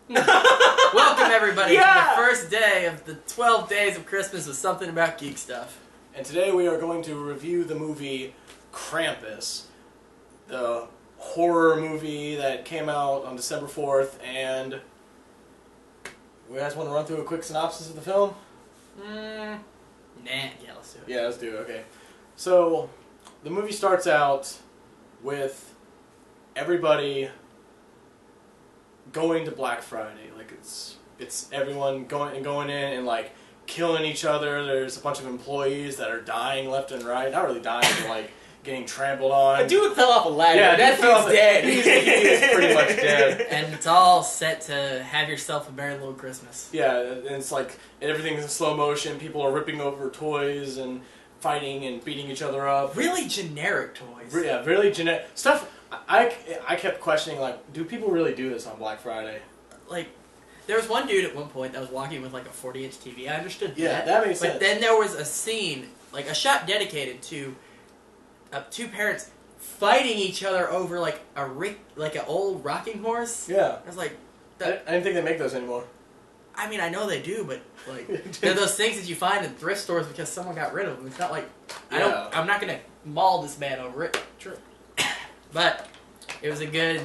Welcome everybody to the first day of the 12 days of Christmas with Something About Geek Stuff. And today we are going to review the movie Krampus, the horror movie that came out on December 4th, and you guys want to run through a quick synopsis of the film? Yeah, let's do it. Yeah, let's do it, okay. So, the movie starts out with everybody going to Black Friday. Like, it's everyone going in and, like, killing each other. There's a bunch of employees that are dying left and right. Not really dying, but, like, getting trampled on. A dude fell off a ladder. Yeah, that dude's dead. He is pretty much dead. And it's all set to have yourself a merry little Christmas. Yeah, and it's like everything's in slow motion. People are ripping over toys and fighting and beating each other up. Really generic toys. Yeah, really generic stuff. I kept questioning, like, do people really do this on Black Friday? Like, there was one dude at one point that was walking with like a 40-inch TV. I understood that. Yeah, that makes sense. But then there was a scene, like a shot dedicated to two parents fighting each other over like an old rocking horse. Yeah. I was like, I didn't think they make those anymore. I mean, I know they do, but like they're those things that you find in thrift stores because someone got rid of them. It's not like I'm not gonna maul this man over it. True. But it was a good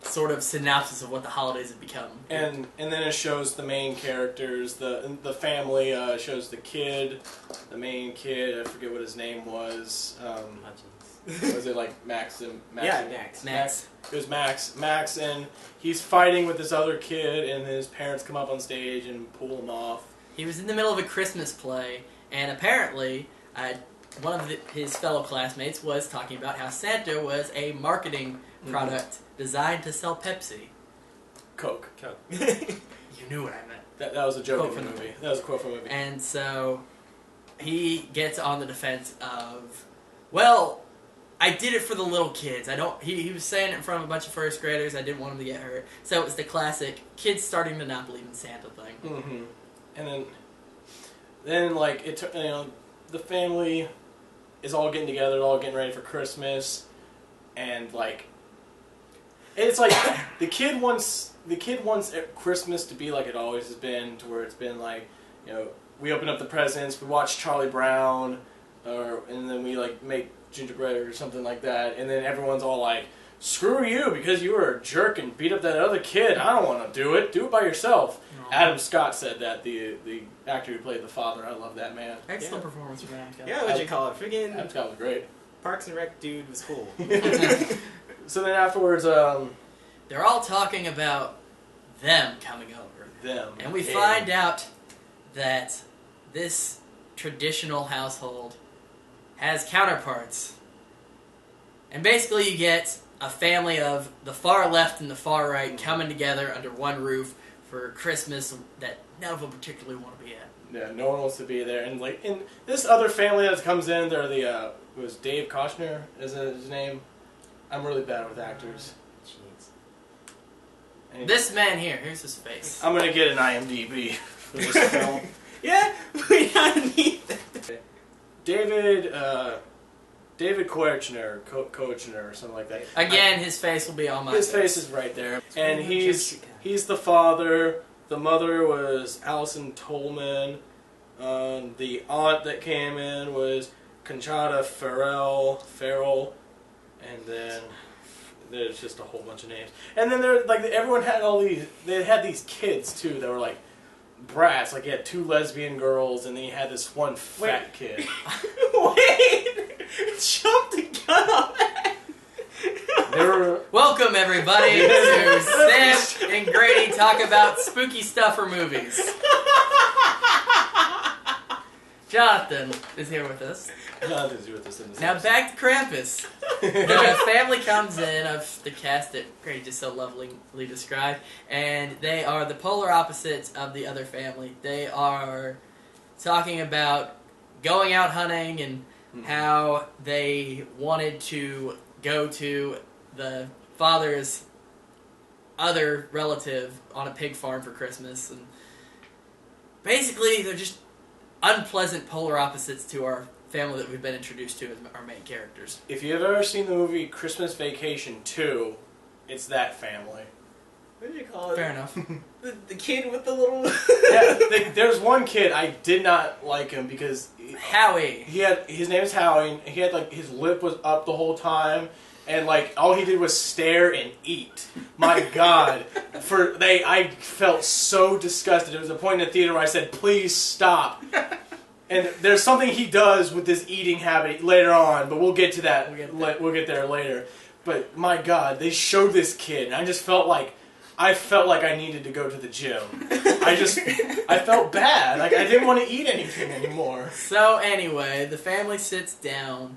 sort of synopsis of what the holidays have become. And then it shows the main characters, the family. Shows the kid, the main kid. I forget what his name was. Was it like Max? Yeah, Max. It was Max. Max, and he's fighting with this other kid, and his parents come up on stage and pull him off. He was in the middle of a Christmas play, and apparently one of his fellow classmates was talking about how Santa was a marketing product designed to sell Pepsi. Coke. You knew what I meant. That was a joke from the movie. That was a quote from the movie. And so he gets on the defense of, well, I did it for the little kids. He was saying it in front of a bunch of first graders. I didn't want them to get hurt. So it was the classic kids starting to not believe in Santa thing. Mm-hmm. And then like the family is all getting together, all getting ready for Christmas, and like it's like the kid wants Christmas to be like it always has been, to where it's been like, we open up the presents, we watch Charlie Brown, and then we like make gingerbread or something like that, and then everyone's all like, screw you because you were a jerk and beat up that other kid. I don't want to do it by yourself. Adam Scott said that, the actor who played the father. I love that man. Excellent performance from Adam Scott. Yeah, what'd you call it? Friggin' Adam Scott was great. Parks and Rec dude was cool. So then afterwards, they're all talking about them coming over. Them. And we find out that this traditional household has counterparts. And basically you get a family of the far left and the far right coming together under one roof for Christmas that none of them particularly want to be at. Yeah, no one wants to be there. And like in this other family that comes in, they're it was Dave Kochner is his name. I'm really bad with actors. Jeez. Anyway. This man here, here's his face. I'm gonna get an IMDb for this film. Yeah, we gotta need that. David Koechner, Koechner or something like that. Again, his face will be on my His face is right there. And he's the father. The mother was Allison Tolman. The aunt that came in was Conchata Farrell. And then there's just a whole bunch of names. And then everyone had they had these kids too that were like brats. Like you had two lesbian girls, and then you had this one fat kid. Wait! Jump the gun on that! Welcome everybody to Sam and Grady talk about spooky stuff or movies. Jonathan is here with us. Jonathan's here with us in this Now episode. back to Krampus. The family comes in of the cast that Grady just so lovingly described, and they are the polar opposites of the other family. They are talking about going out hunting and how they wanted to go to the father's other relative on a pig farm for Christmas, and basically they're just unpleasant polar opposites to our family that we've been introduced to as our main characters. If you've ever seen the movie Christmas Vacation 2, it's that family. What do you call it? Fair enough. The kid with the little... Yeah, there's one kid I did not like him because Howie. his name is Howie. He had like his lip was up the whole time, and like all he did was stare and eat. My God, I felt so disgusted. There was a point in the theater where I said, "Please stop." And there's something he does with this eating habit later on, but we'll get to that. We'll get there later. But my God, they showed this kid, and I just felt like I needed to go to the gym. I felt bad. Like I didn't want to eat anything anymore. So anyway, the family sits down,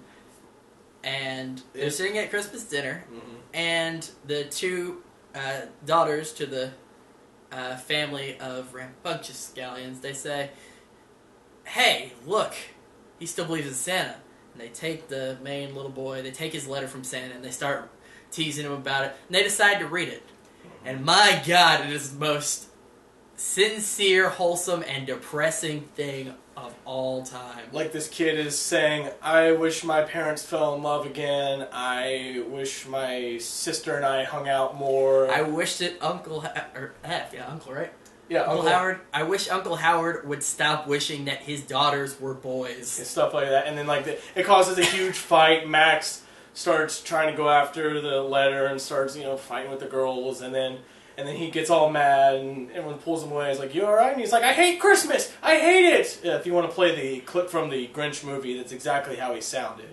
and they're sitting at Christmas dinner, and the two daughters to the family of rambunctious scallions, they say, "Hey, look, he still believes in Santa." And they take the main little boy, they take his letter from Santa, and they start teasing him about it, and they decide to read it. And my God, it is the most sincere, wholesome, and depressing thing of all time. Like this kid is saying, "I wish my parents fell in love again. I wish my sister and I hung out more. I wish that Uncle, right? Yeah, Uncle Howard. I wish Uncle Howard would stop wishing that his daughters were boys." And stuff like that. And then like it causes a huge fight. Max starts trying to go after the letter and starts fighting with the girls, and then he gets all mad and everyone pulls him away. He's like, "You alright?" And he's like, "I hate Christmas! I hate it!" Yeah, if you want to play the clip from the Grinch movie, that's exactly how he sounded.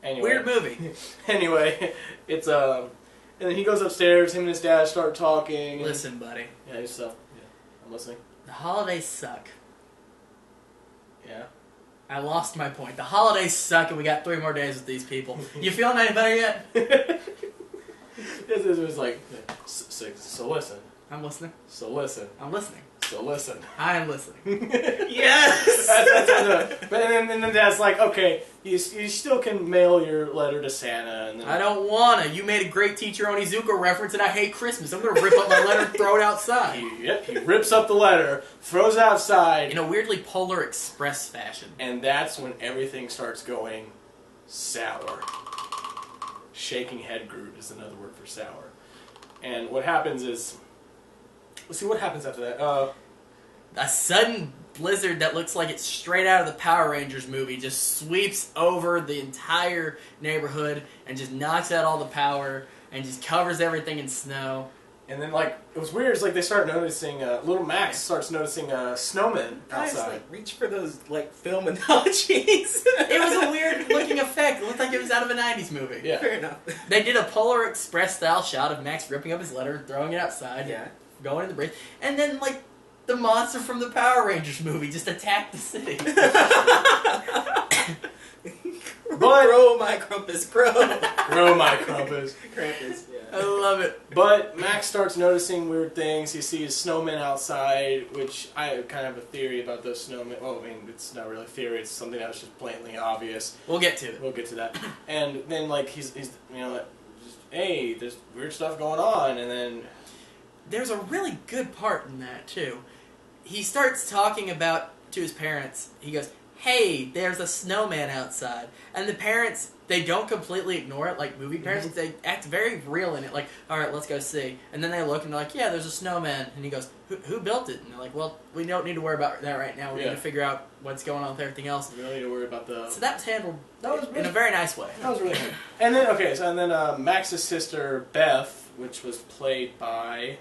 Anyway. Weird movie. Anyway, it's and then he goes upstairs. Him and his dad start talking. Listen, buddy. Yeah, I'm listening. The holidays suck. Yeah. I lost my point. The holidays suck, and we got 3 more days with these people. You feeling any better yet? This was like, so listen. I'm listening. So listen. I'm listening. So listen. I am listening. Yes! But then Dad's like, "Okay, you still can mail your letter to Santa." And then, I don't wanna. You made a great Teacher Onizuka reference, and I hate Christmas. I'm gonna rip up my letter and throw it outside. He rips up the letter, throws it outside. In a weirdly Polar Express fashion. And that's when everything starts going sour. Shaking head Groot is another word for sour. And what happens is... Let's see what happens after that. A sudden blizzard that looks like it's straight out of the Power Rangers movie just sweeps over the entire neighborhood and just knocks out all the power and just covers everything in snow. And then, like, it was weird. It's like they start noticing... little Max starts noticing snowmen Guys, outside. like, reach for those, like, film analogies. It was a weird looking effect. It looked like it was out of a 90s movie. Yeah. Fair enough. They did a Polar Express style shot of Max ripping up his letter and throwing it outside. Yeah. Going in the breeze. And then, like, the monster from the Power Rangers movie just attacked the city. But grow my Krampus, grow. Grow my Krampus. Krampus, I yeah. love it. But Max starts noticing weird things. He sees snowmen outside, which I kind of have a theory about those snowmen. Well, I mean, it's not really a theory. It's something that was just blatantly obvious. We'll get to it. We'll get to that. And then, like, he's just, hey, there's weird stuff going on. And then... There's a really good part in that, too. He starts talking about, to his parents, he goes, "Hey, there's a snowman outside." And the parents, they don't completely ignore it, like movie parents. They act very real in it, like, "Alright, let's go see." And then they look and they're like, "Yeah, there's a snowman." And he goes, Who built it?" And they're like, "Well, we don't need to worry about that right now. We need to figure out what's going on with everything else." We don't need to worry about the... So that was handled really, in a very nice way. That was really good. And then, Max's sister, Beth, which was played by...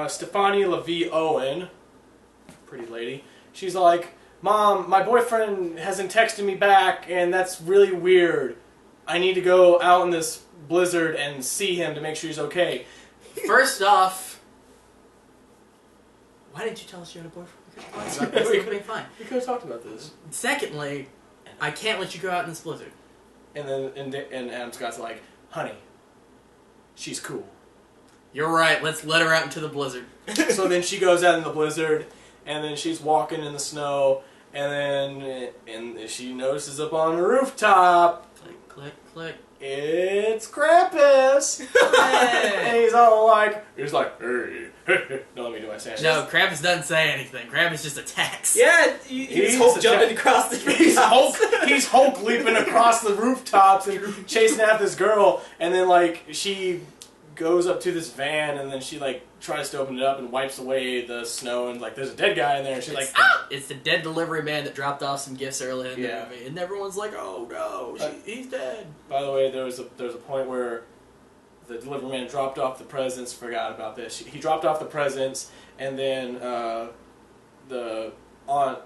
Stefani LaVie Owen, pretty lady, she's like, "Mom, my boyfriend hasn't texted me back, and that's really weird. I need to go out in this blizzard and see him to make sure he's okay." First off, why didn't you tell us you had a boyfriend? We could have been fine. We could have talked about this. Secondly, I can't let you go out in this blizzard. And then and Adam Scott's like, "Honey, she's cool." You're right, let's let her out into the blizzard. So then she goes out in the blizzard, and then she's walking in the snow, and she notices up on the rooftop, Click, click, click. it's Krampus! Hey. And he's like, "Hey." No, let me do my Santa. No, Krampus doesn't say anything. Krampus just attacks. Yeah, he's Hulk jumping across the He's rooftops. he's Hulk leaping across the rooftops and chasing after this girl, and then like she goes up to this van, and then she like tries to open it up and wipes away the snow, and like there's a dead guy in there, and she's like, ah! It's the dead delivery man that dropped off some gifts earlier in the Yeah. movie, and everyone's like, "Oh no, he's dead." By the way, there was a point where the delivery man dropped off the presents. Forgot about this. He dropped off the presents, and then the aunt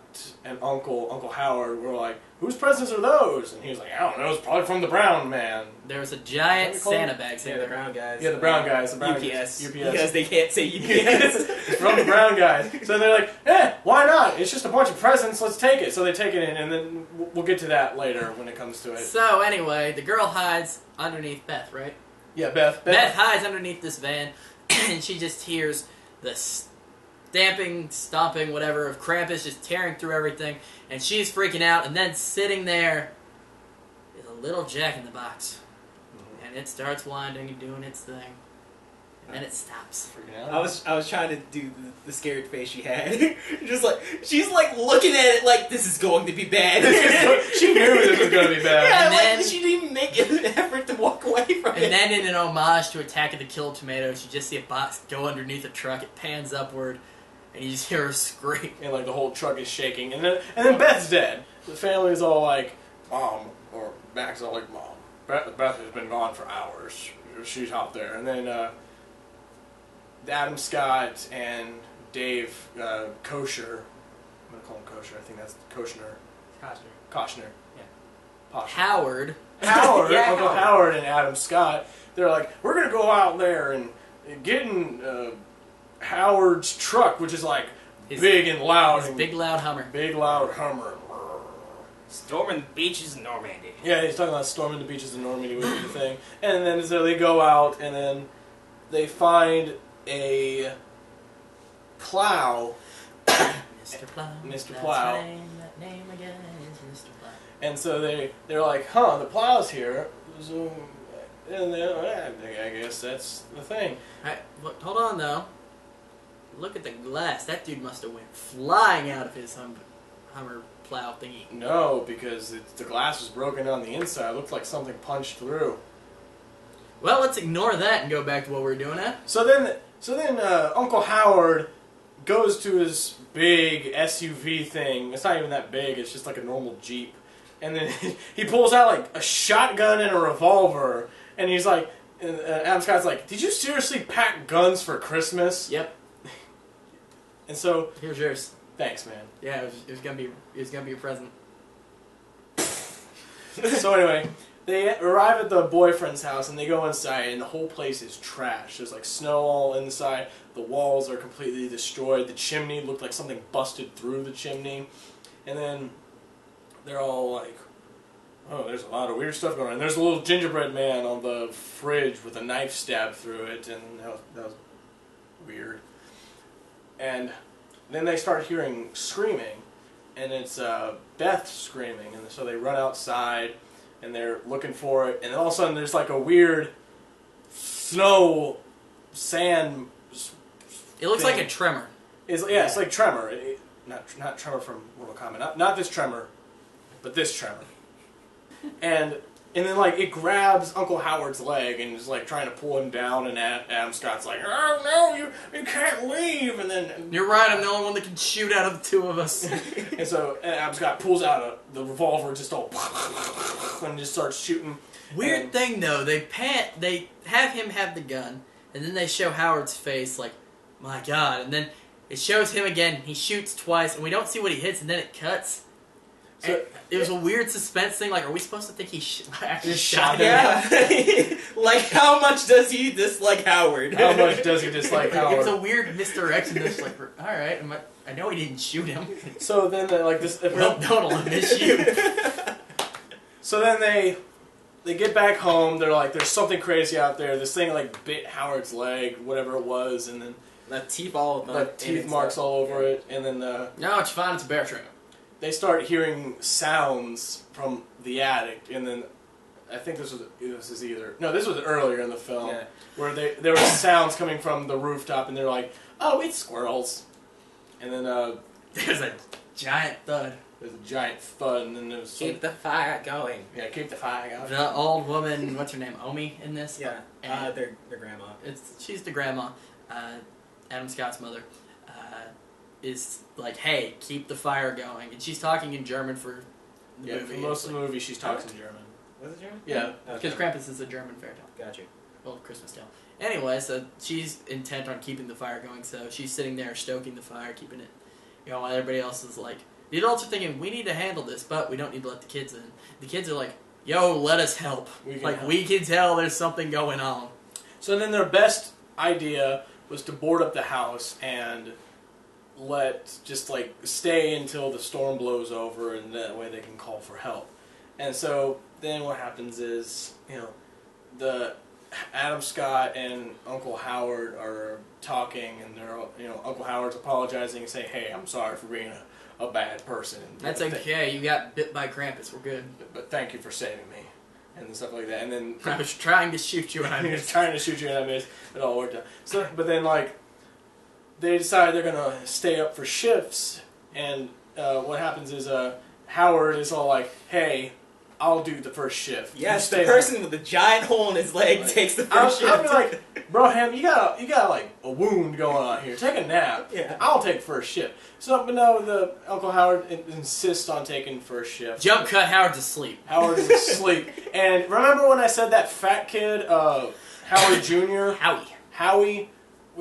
and Uncle Howard were like, "Whose presents are those?" And he was like, "I don't know. It's probably from the brown man." There was a giant What do you call Santa it? bag Yeah, sitting the there. brown guys. Yeah, the brown guys. The brown UPS. guys. UPS. Because they can't say UPS. It's from the brown guys. So they're like, why not? It's just a bunch of presents. Let's take it. So they take it in, and then we'll get to that later when it comes to it. So anyway, the girl hides underneath Beth, right? Yeah, Beth. Beth hides underneath this van, and she just hears the stamping, stomping, whatever, of Krampus just tearing through everything, and she's freaking out, and then sitting there is a little Jack-in-the-Box. And it starts winding and doing its thing. And then it stops. Freaking out. I was trying to do the scared face she had. Just like, she's like looking at it like this is going to be bad. She knew this was going to be bad. Yeah, And like then- she didn't even make an effort to walk away from it. And then in an homage to Attack of the Killer Tomatoes, you just see a box go underneath a truck, it pans upward, and you just hear her scream. And like the whole truck is shaking, and then Beth's dead. The family's all like, "Mom," or Mac's all like, "Mom, Beth has been gone for hours. She's out there." And then Adam Scott and Dave Kosher, I'm gonna call him Kosher. I think that's Koshner. Koshner. Yeah. Posh. Howard. Howard, Yeah, Uncle Howard. Howard and Adam Scott. They're like, "We're gonna go out there and get in Howard's truck, which is like big and loud, His and big loud Hummer. big loud Hummer." Storming the beaches in Normandy. Yeah, he's talking about storming the beaches of Normandy was the thing. And then so they go out, and then they find a plow. Mr. Plow. Mr. That's Plow. her name. That name again is Mr. Plow. And so they're like, "Huh, the plow's here." So, and then I guess that's the thing. Alright, hold on though. Look at the glass. That dude must have went flying out of his Hummer plow thingy. No, because the glass was broken on the inside. It looked like something punched through. Well, let's ignore that and go back to what we're doing at. So then Uncle Howard goes to his big SUV thing. It's not even that big. It's just like a normal Jeep. And then he pulls out like a shotgun and a revolver. And he's like, Adam Scott's like, "Did you seriously pack guns for Christmas?" Yep. And so, Here's yours. thanks, man. Yeah, it was gonna be a present. So anyway, they arrive at the boyfriend's house and they go inside, and the whole place is trash. There's like snow all inside. The walls are completely destroyed. The chimney looked like something busted through the chimney. And then they're all like, "Oh, there's a lot of weird stuff going on." And there's a little gingerbread man on the fridge with a knife stabbed through it, and that was weird. And then they start hearing screaming, and it's Beth screaming, and so they run outside, and they're looking for it, and then all of a sudden there's like a weird snow, sand. It looks thing. like a tremor. It's like Tremor. Not Tremor from Mortal Kombat. Not this Tremor, but this Tremor. And then like it grabs Uncle Howard's leg and is like trying to pull him down, and Adam Scott's like, "Oh no, you can't leave!" And then You're right. I'm the only one that can shoot out of the two of us. and so Adam Scott pulls out the revolver, just all and just starts shooting. Weird And- thing though, they have him have the gun, and then they show Howard's face like, my God, and then it shows him again. He shoots twice, and we don't see what he hits, and then it cuts. So, And it was a weird suspense thing. Like, are we supposed to think he actually Just shot shot him? Yeah. Like, how much does he dislike Howard? How much does he dislike It was a Howard? weird misdirection. That's like, all right, I know he didn't shoot him. So then like this. Well, don't let me shoot. So then they get back home. They're like, "There's something crazy out there. This thing like bit Howard's leg, whatever it was," and then The teeth all the teeth marks all over it. And then No, it's fine. It's a bear trap. they start hearing sounds from the attic. And then I think this was earlier in the film Yeah. where there were sounds coming from the rooftop, and they're like, "Oh, it's squirrels." And then There's a giant thud. There's a giant thud, and then there was Keep the fire going. yeah, keep the fire going. The old woman, what's her name, Omi, in this? Yeah, And their grandma. she's the grandma, Adam Scott's mother, is like, hey, keep the fire going. And she's talking in German for the movie. For most of the movie, she's talking in German. Was it German? Yeah. Because Krampus is a German fairy tale. Got you. Old Christmas tale. Anyway, so she's intent on keeping the fire going, so she's sitting there stoking the fire, keeping it, while everybody else is like, the adults are thinking, we need to handle this, but we don't need to let the kids in. The kids are like, yo, let us help. We can tell there's something going on. So then their best idea was to board up the house and stay until the storm blows over, and that way they can call for help. And so then what happens is, the Adam Scott and Uncle Howard are talking, and Uncle Howard's apologizing and saying, hey, I'm sorry for being a bad person. That's okay, you got bit by Krampus, we're good. But thank you for saving me. And stuff like that. And then I was trying to shoot you and I missed. trying to shoot you and I missed. It all worked out. So, but then they decide they're gonna stay up for shifts, and what happens is Howard is all like, "Hey, I'll do the first shift." Yes, the person with the giant hole in his leg takes the first shift. I'll be like, "Bro, Ham, you got like a wound going on here. Take a nap. Yeah. I'll take first shift." So, but no, the Uncle Howard insists on taking first shift. Jump cut, Howard's asleep. Howard is asleep. And remember when I said that fat kid, Howard Jr.? Howie,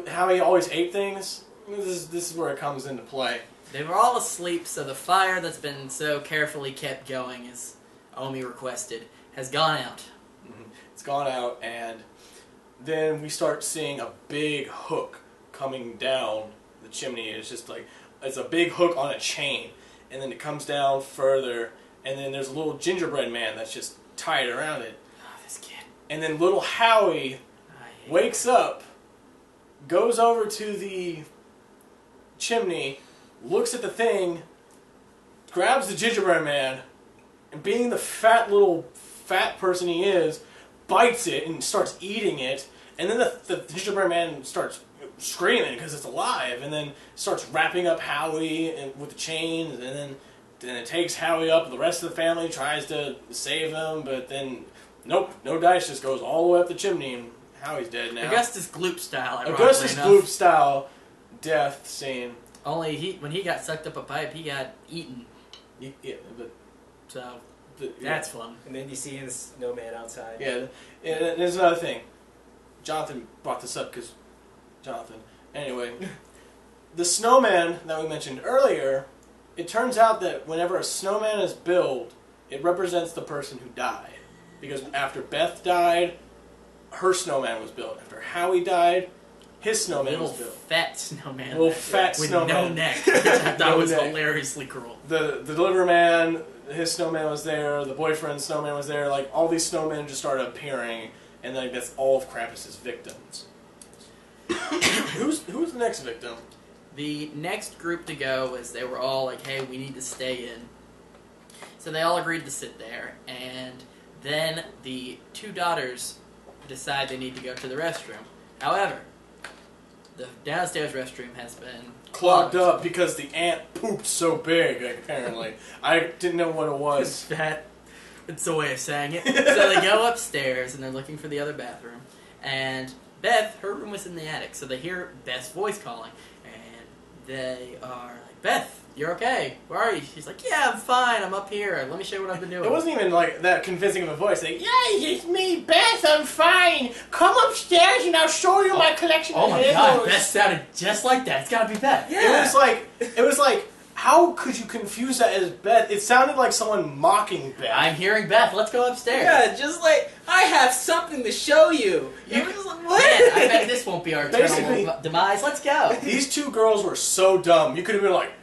how he always ate things? This is where it comes into play. They were all asleep, so the fire that's been so carefully kept going, as Omi requested, has gone out. Mm-hmm. It's gone out, and then we start seeing a big hook coming down the chimney. It's just like, it's a big hook on a chain, and then it comes down further, and then there's a little gingerbread man that's just tied around it. Oh, this kid. And then little Howie wakes up, goes over to the chimney, looks at the thing, grabs the gingerbread man, and being the fat person he is, bites it and starts eating it. And then the gingerbread man starts screaming because it's alive, and then starts wrapping up Howie with the chains, and then it takes Howie up. The rest of the family tries to save him, but then nope, no dice, just goes all the way up the chimney, and Howie's dead now. Augustus Gloop style. Augustus Gloop style death scene. Only when he got sucked up a pipe, he got eaten. Yeah, That's fun. And then you see his snowman outside. Yeah, and there's another thing. Jonathan brought this up because Jonathan. Anyway, the snowman that we mentioned earlier, it turns out that whenever a snowman is built, it represents the person who died. Because after Beth died, her snowman was built. After Howie died, his snowman was built. Fat snowman. Little fat with snowman. no neck. Which I thought was hilariously cruel. The delivery man, his snowman was there. The boyfriend's snowman was there. Like, all these snowmen just started appearing, and like that's all of Krampus's victims. Who's the next victim? The next group to go was they were all like, hey, we need to stay in. So they all agreed to sit there, and then the two daughters decide they need to go to the restroom. However, the downstairs restroom has been clogged up because the ant pooped so big, apparently. I didn't know what it was. It's a way of saying it. So they go upstairs, and they're looking for the other bathroom. And Beth, her room was in the attic, so they hear Beth's voice calling. And they are like, Beth, you're okay. Where are you? She's like, yeah, I'm fine. I'm up here. Let me show you what I've been doing. It wasn't even like that convincing of a voice. Like, yeah, it's me, Beth. I'm fine. Come upstairs and I'll show you my collection of Oh my god, Beth sounded just like that. It's gotta be Beth. Yeah. It was like, how could you confuse that as Beth? It sounded like someone mocking Beth. I'm hearing Beth. Let's go upstairs. Yeah, just like, I have something to show you. You just like, what? Man, I bet this won't be our eternal demise. Let's go. These two girls were so dumb. You could have been like,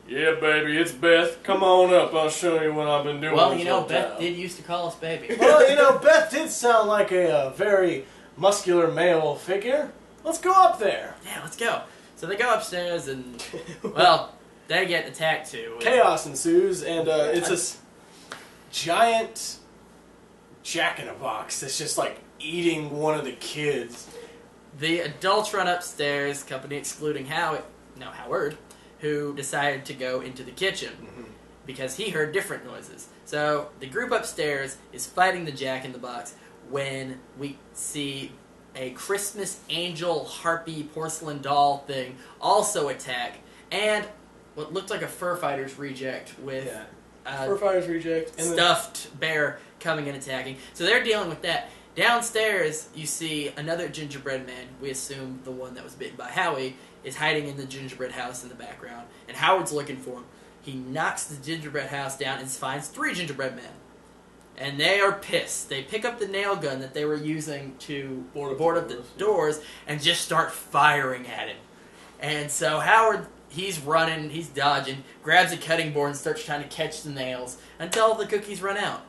yeah, baby, it's Beth. Come on up. I'll show you what I've been doing. Well, Beth did used to call us baby. Well, Beth did sound like a very muscular male figure. Let's go up there. Yeah, let's go. So they go upstairs and, well, they get attacked too. Chaos ensues, and it's this giant jack-in-a-box that's just like eating one of the kids. The adults run upstairs, company excluding Howard, who decided to go into the kitchen. Mm-hmm. because he heard different noises. So the group upstairs is fighting the Jack-in-the-Box when we see a Christmas angel harpy porcelain doll thing also attack, and what looked like a Fur Fighters reject with Fur Fighters reject and stuffed bear coming and attacking. So they're dealing with that. Downstairs, you see another gingerbread man, we assume the one that was bitten by Howie, is hiding in the gingerbread house in the background, and Howard's looking for him. He knocks the gingerbread house down and finds 3 gingerbread men. And they are pissed. They pick up the nail gun that they were using to board up the doors and just start firing at him. And so Howard, he's running, he's dodging, grabs a cutting board and starts trying to catch the nails until the cookies run out.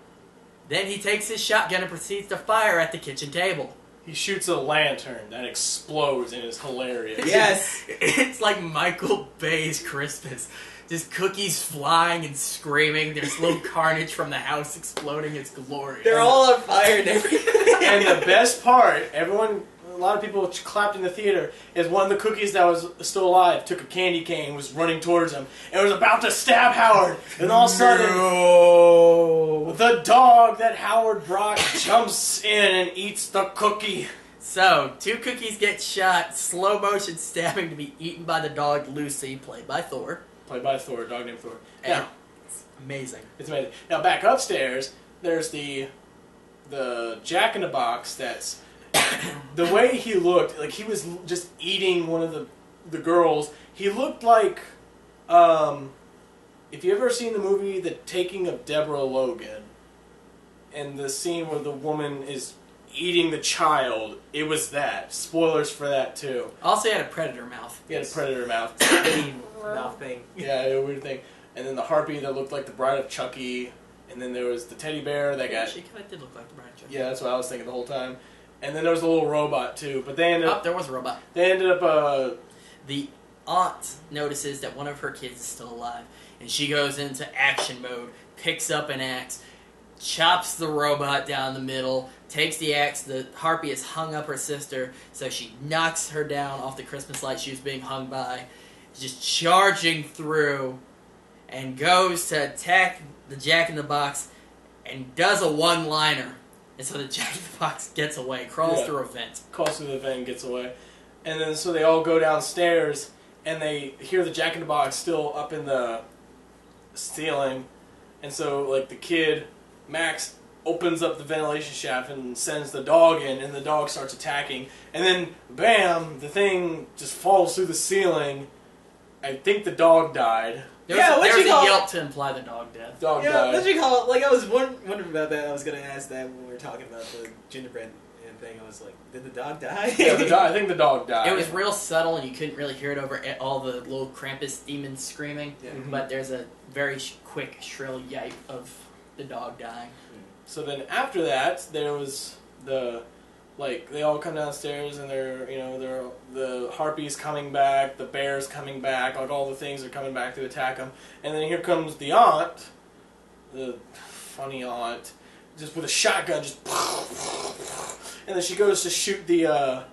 Then he takes his shotgun and proceeds to fire at the kitchen table. he shoots a lantern that explodes and is hilarious. Yes! It's like Michael Bay's Christmas. Just cookies flying and screaming. There's little carnage from the house exploding. It's glorious. They're all on fire and everything. And the best part, a lot of people clapped in the theater, is one of the cookies that was still alive took a candy cane, was running towards him, and was about to stab Howard. And all of a sudden, the dog that Howard brought jumps in and eats the cookie. So, 2 cookies get shot, slow motion stabbing to be eaten by the dog Lucy, played by Thor. Played by Thor, a dog named Thor. And Now, it's amazing. it's amazing. Now, back upstairs, there's the Jack-in-the-Box that's... The way he looked, like he was just eating one of the girls. He looked like... if you ever seen the movie The Taking of Deborah Logan, and the scene where the woman is eating the child, it was that. Spoilers for that, too. Also, he had a predator mouth. He had a predator mouth. Mouth thing. Yeah, a weird thing. And then the harpy that looked like the Bride of Chucky. And then there was the teddy bear that got... She kind of did look like the Bride of Chucky. Yeah, that's what I was thinking the whole time. And then there was a little robot, too. But they ended up... Oh, there was a robot. They ended up... The aunt notices that one of her kids is still alive. And she goes into action mode, picks up an axe, chops the robot down the middle, takes the axe. The harpy has hung up her sister, so she knocks her down off the Christmas light she was being hung by, just charging through, and goes to attack the Jack-in-the-Box and does a one-liner. And so the Jack-in-the-Box gets away, crawls through a vent. Crawls through the vent and gets away. And then so they all go downstairs, and they hear the Jack-in-the-Box still up in the ceiling. And so, like, the kid, Max, opens up the ventilation shaft and sends the dog in, and the dog starts attacking. And then, bam, the thing just falls through the ceiling. I think the dog died. There Yeah, was what'd you a call it? yelp to imply the dog dead. Dog Yeah, died. what you call it? Like, I was wondering about that. I was going to ask that when we were talking about the gingerbread thing. I was like, did the dog die? Yeah, I think the dog died. It was real subtle, and you couldn't really hear it over all the little Krampus demons screaming. Yeah. Mhm. But there's a very quick, shrill yipe of the dog dying. So then after that, there was they all come downstairs and the harpies coming back, the bears coming back, like all the things are coming back to attack them. And then here comes the aunt, the funny aunt, just with a shotgun, and then she goes to shoot the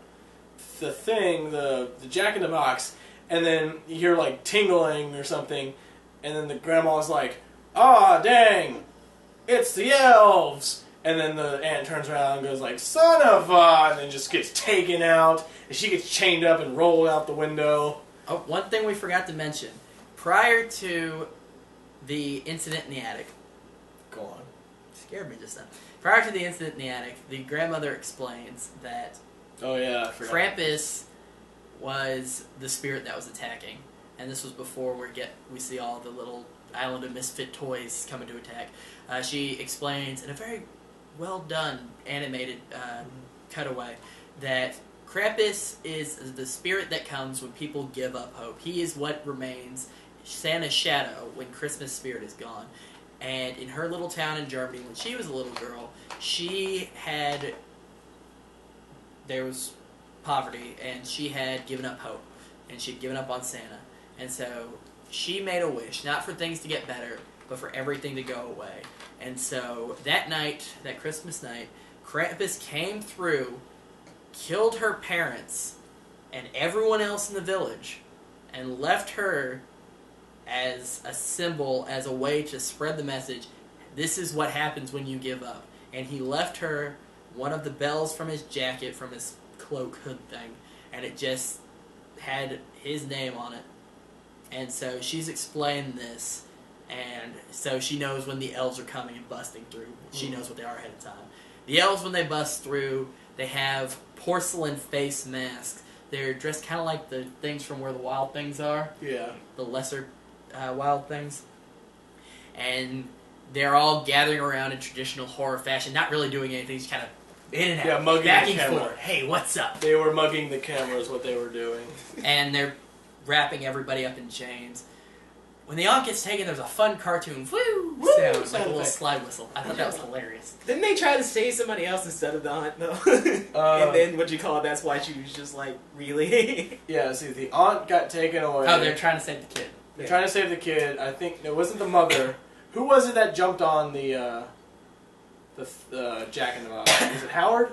Jack-in-the-Box, and then you hear like tingling or something, and then the grandma's like, "Ah, dang, it's the elves!" And then the aunt turns around and goes like, "Son of a," and then just gets taken out, and she gets chained up and rolled out the window. Oh, one thing we forgot to mention. Prior to the incident in the attic, Go on. scared me just then. Prior to the incident in the attic, the grandmother explains that Oh yeah, I forgot. Krampus was the spirit that was attacking, and this was before we see all the little Island of Misfit toys coming to attack. She explains in a very well done animated cutaway that Krampus is the spirit that comes when people give up hope. He is what remains Santa's shadow when Christmas spirit is gone. And in her little town in Germany, when she was a little girl, there was poverty, and she had given up hope, and she'd given up on Santa. And so she made a wish, not for things to get better, but for everything to go away. And so that night, that Christmas night, Krampus came through, killed her parents and everyone else in the village, and left her as a symbol, as a way to spread the message. This is what happens when you give up. And he left her one of the bells from his jacket, from his cloak hood thing, and it just had his name on it. And so she's explained this, and so she knows when the elves are coming and busting through. She knows what they are ahead of time. The elves, when they bust through, they have porcelain face masks. They're dressed kind of like the things from Where the Wild Things Are. Yeah. The lesser wild things. And they're all gathering around in traditional horror fashion, not really doing anything, just kind of in and out, Yeah, mugging back the and camera. forth. Hey, what's up? They were mugging the camera is what they were doing. And they're wrapping everybody up in chains. When the aunt gets taken, there's a fun cartoon woo Woo! sound, like a Sound little effect. slide whistle. I thought that was hilarious. Didn't they try to save somebody else instead of the aunt, though? And then, what you call it, that's why she was just like, really? Yeah, see, the aunt got taken away. Oh, they're trying to save the kid. They're trying to save the kid. I think it wasn't the mother. Who was it that jumped on the Jack in the Box? Was it Howard?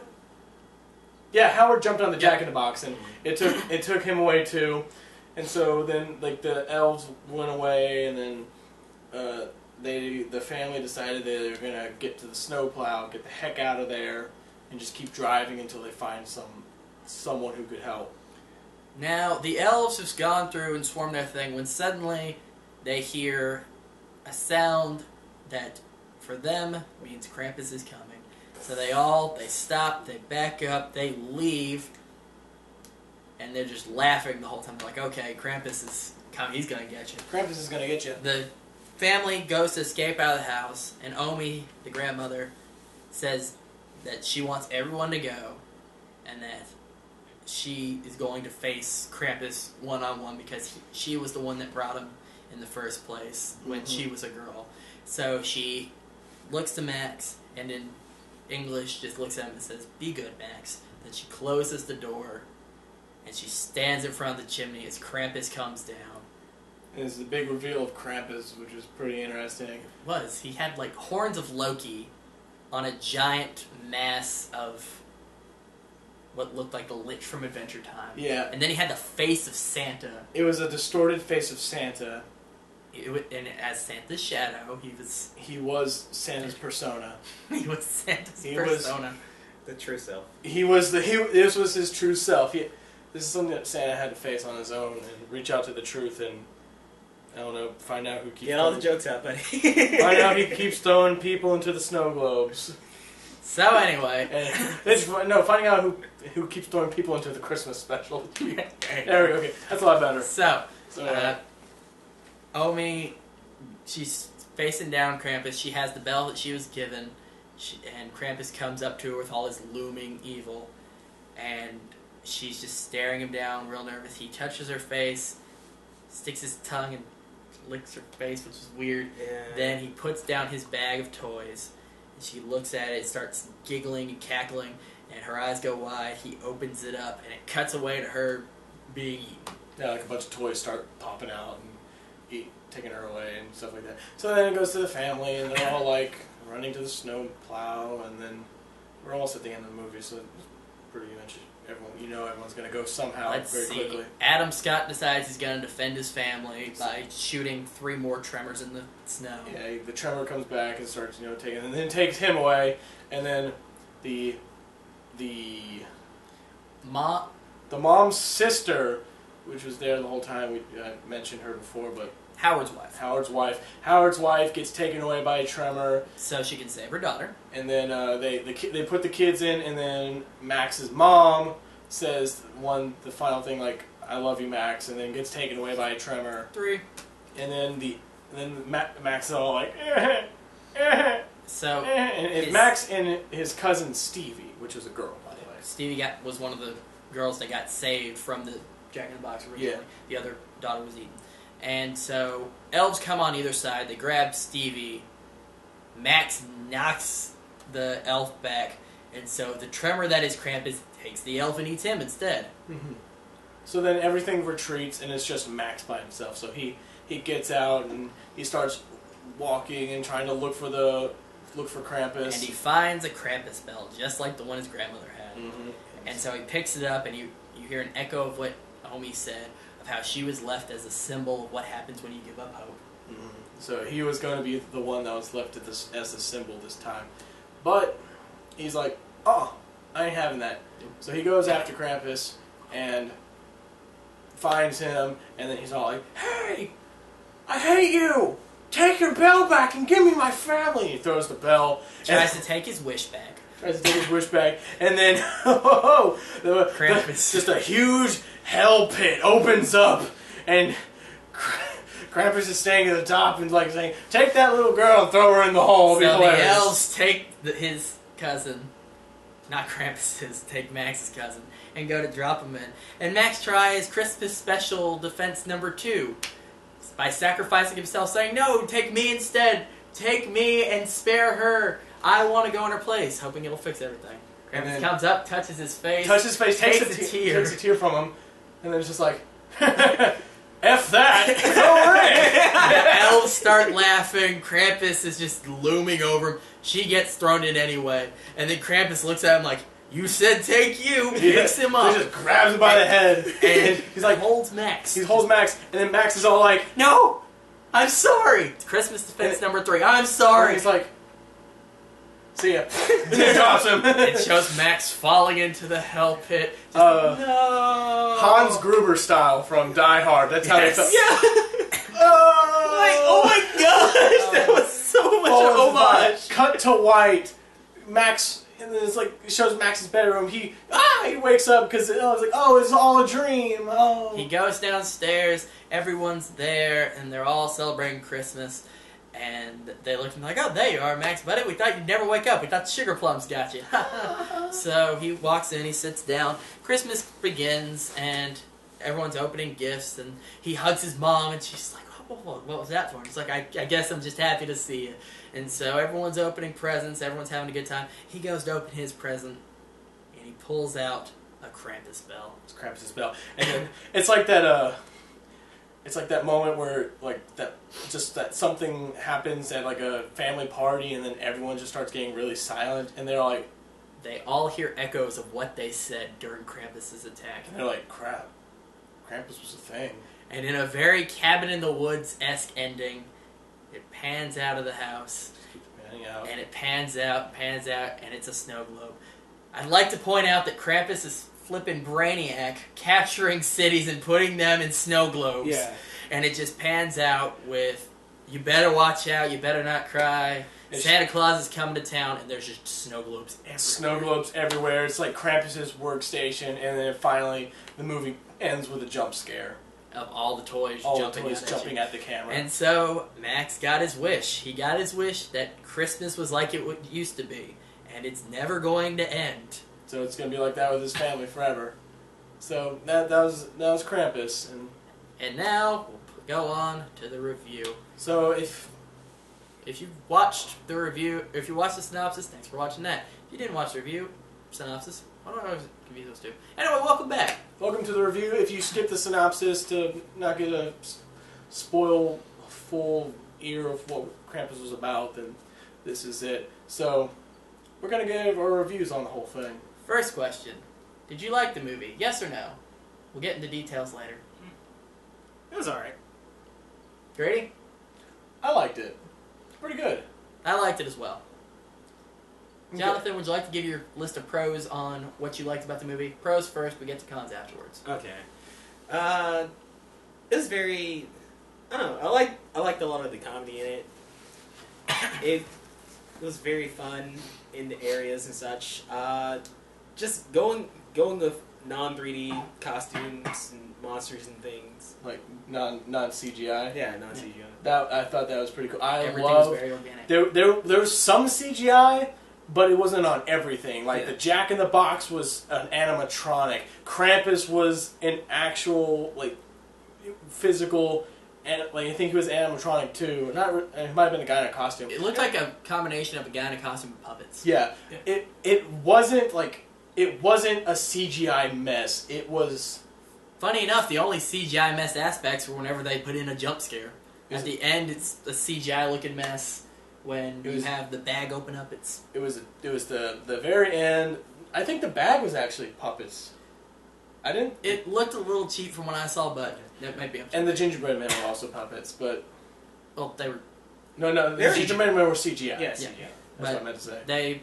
Yeah, Howard jumped on the Jack in the Box, and it took him away too. And so then, like, the elves went away, and then the family decided they were gonna get to the snowplow, get the heck out of there, and just keep driving until they find someone who could help. Now, the elves have gone through and swarmed their thing when suddenly they hear a sound that, for them, means Krampus is coming. So they stop, they back up, they leave, and they're just laughing the whole time. They're like, okay, Krampus is coming, he's gonna get you. Krampus is gonna get you. The family goes to escape out of the house, and Omi, the grandmother, says that she wants everyone to go, and that she is going to face Krampus one-on-one because she was the one that brought him in the first place when she was a girl. So she looks to Max, and in English just looks at him and says, "Be good, Max." Then she closes the door, and she stands in front of the chimney as Krampus comes down. And it's the big reveal of Krampus, which is pretty interesting. He had like horns of Loki on a giant mass of what looked like the Lich from Adventure Time. Yeah. And then he had the face of Santa. It was a distorted face of Santa. And as Santa's shadow, He was Santa's persona. he was Santa's He persona. The true self. This was his true self. This is something that Santa had to face on his own and reach out to the truth and, I don't know, find out who keeps... Get all the jokes out, buddy. Find out he keeps throwing people into the snow globes. So anyway... finding out who keeps throwing people into the Christmas special. There we go. Okay, that's a lot better. So anyway. Omi, she's facing down Krampus. She has the bell that she was given, and Krampus comes up to her with all his looming evil, and she's just staring him down, real nervous. He touches her face, sticks his tongue and licks her face, which is weird. Yeah. Then he puts down his bag of toys, and she looks at it, starts giggling and cackling, and her eyes go wide. He opens it up, and it cuts away to her being eaten. Yeah, like a bunch of toys start popping out and taking her away and stuff like that. So then it goes to the family, and they're all like running to the snow plow, and then we're almost at the end of the movie, so it's pretty much everyone's going to go somehow very quickly. Adam Scott decides he's going to defend his family by shooting 3 more tremors in the snow. Yeah, the tremor comes back and starts taking, and then takes him away, and then the mom's sister, which was there the whole time. I mentioned her before, but Howard's wife. Howard's wife gets taken away by a tremor, so she can save her daughter. And then they put the kids in, and then Max's mom says the final thing, like, "I love you, Max," and then gets taken away by a tremor. 3. And then Max is all like, So and it's Max and his cousin Stevie, which was a girl, by the way. Stevie was one of the girls that got saved from the Jack in the Box originally. Yeah. The other daughter was eaten. And so elves come on either side. They grab Stevie. Max knocks the elf back, and so the tremor that is Krampus takes the elf and eats him instead. Mm-hmm. So then everything retreats, and it's just Max by himself. So he gets out and he starts walking and trying to look for Krampus. And he finds a Krampus bell, just like the one his grandmother had. Mm-hmm. And so he picks it up, and you hear an echo of what Omi said. of how she was left as a symbol of what happens when you give up hope. Mm-hmm. So he was going to be the one that was left as the symbol this time. But he's like, oh, I ain't having that. So he goes after Krampus and finds him, and then he's all like, hey, I hate you! Take your bell back and give me my family! He throws the bell. Tries to take his wish back. And then, Krampus. Just a huge hell pit opens up, and Krampus is standing at the top and like saying, take that little girl and throw her in the hole. So the elves take his cousin, not Krampus's, take Max's cousin, and go to drop him in. And Max tries Christmas special defense number 2 by sacrificing himself, saying, no, take me instead. Take me and spare her. I want to go in her place, hoping it'll fix everything. Krampus comes up, touches his face, takes a tear from him, and then it's just like, F that! The elves start laughing. Krampus is just looming over him. She gets thrown in anyway. And then Krampus looks at him like, you said take you! Picks him up. He just grabs him by the head. And he's like, holds Max. He holds Max, and then Max is all like, no! I'm sorry! It's Christmas defense number 3. I'm sorry! And he's like, see ya. And he drops him. It shows Max falling into the hell pit. No! Hans Gruber style from Die Hard. That's how they felt. Yeah! Oh my gosh! That was so much homage! Cut to white. Max, and then it's like, it shows Max's bedroom. He wakes up because it's like, oh, it's all a dream. Oh. He goes downstairs, everyone's there, and they're all celebrating Christmas. And they look at him like, oh, there you are, Max, buddy. We thought you'd never wake up. We thought sugar plums got you. So he walks in, he sits down. Christmas begins, and everyone's opening gifts, and he hugs his mom, and she's like, what was that for? And he's like, I guess I'm just happy to see you. And so everyone's opening presents, everyone's having a good time. He goes to open his present, and he pulls out a Krampus bell. It's Krampus's bell. And then it's like that, it's like that moment where, like, that something happens at, like, a family party, and then everyone just starts getting really silent, and they're like... They all hear echoes of what they said during Krampus's attack. And they're like, crap, Krampus was a thing. And in a very cabin-in-the-woods-esque ending, it pans out of the house. Keeps panning out. And it pans out, and it's a snow globe. I'd like to point out that Krampus is flipping brainiac, capturing cities and putting them in snow globes. Yeah. And it just pans out with, you better watch out, you better not cry. Santa Claus is coming to town, and there's just snow globes everywhere. Snow globes everywhere. It's like Krampus's workstation, and then finally the movie ends with a jump scare. Of all the toys jumping at the camera. And so Max got his wish. He got his wish that Christmas was like it used to be, and it's never going to end. So it's going to be like that with his family forever. So that was Krampus, and now we'll go on to the review. So if you watched the review, if you watched the synopsis, thanks for watching that. If you didn't watch the review synopsis, I don't know if confuse those two. Anyway, welcome back. Welcome to the review. If you skip the synopsis to not get a spoil full ear of what Krampus was about, then this is it. So we're going to give our reviews on the whole thing. First question. Did you like the movie? Yes or no? We'll get into details later. It was alright. Grady? I liked it. It's pretty good. I liked it as well. Okay. Jonathan, would you like to give your list of pros on what you liked about the movie? Pros first, we get to cons afterwards. Okay. It was very... I don't know. I liked a lot of the comedy in it. It was very fun in the areas and such. Just going with non-3D costumes and monsters and things. Like non-CGI? Yeah, non-CGI. I thought that was pretty cool. Everything was very organic. There was some CGI, but it wasn't on everything. Like, the Jack in the Box was an animatronic. Krampus was an actual, like, physical, and like I think he was animatronic too. It might have been a guy in a costume. It looked like a combination of a guy in a costume and puppets. Yeah. It wasn't a CGI mess. It was... Funny enough, the only CGI mess aspects were whenever they put in a jump scare. At the end, it's a CGI-looking mess. When you have the bag open up, it was the very end. I think the bag was actually puppets. I didn't. It looked a little cheap from what I saw, but that might be. And the gingerbread men were also puppets, but Well, they were. no, the gingerbread men were CGI. Yes, Yeah. yeah. That's what I meant to say.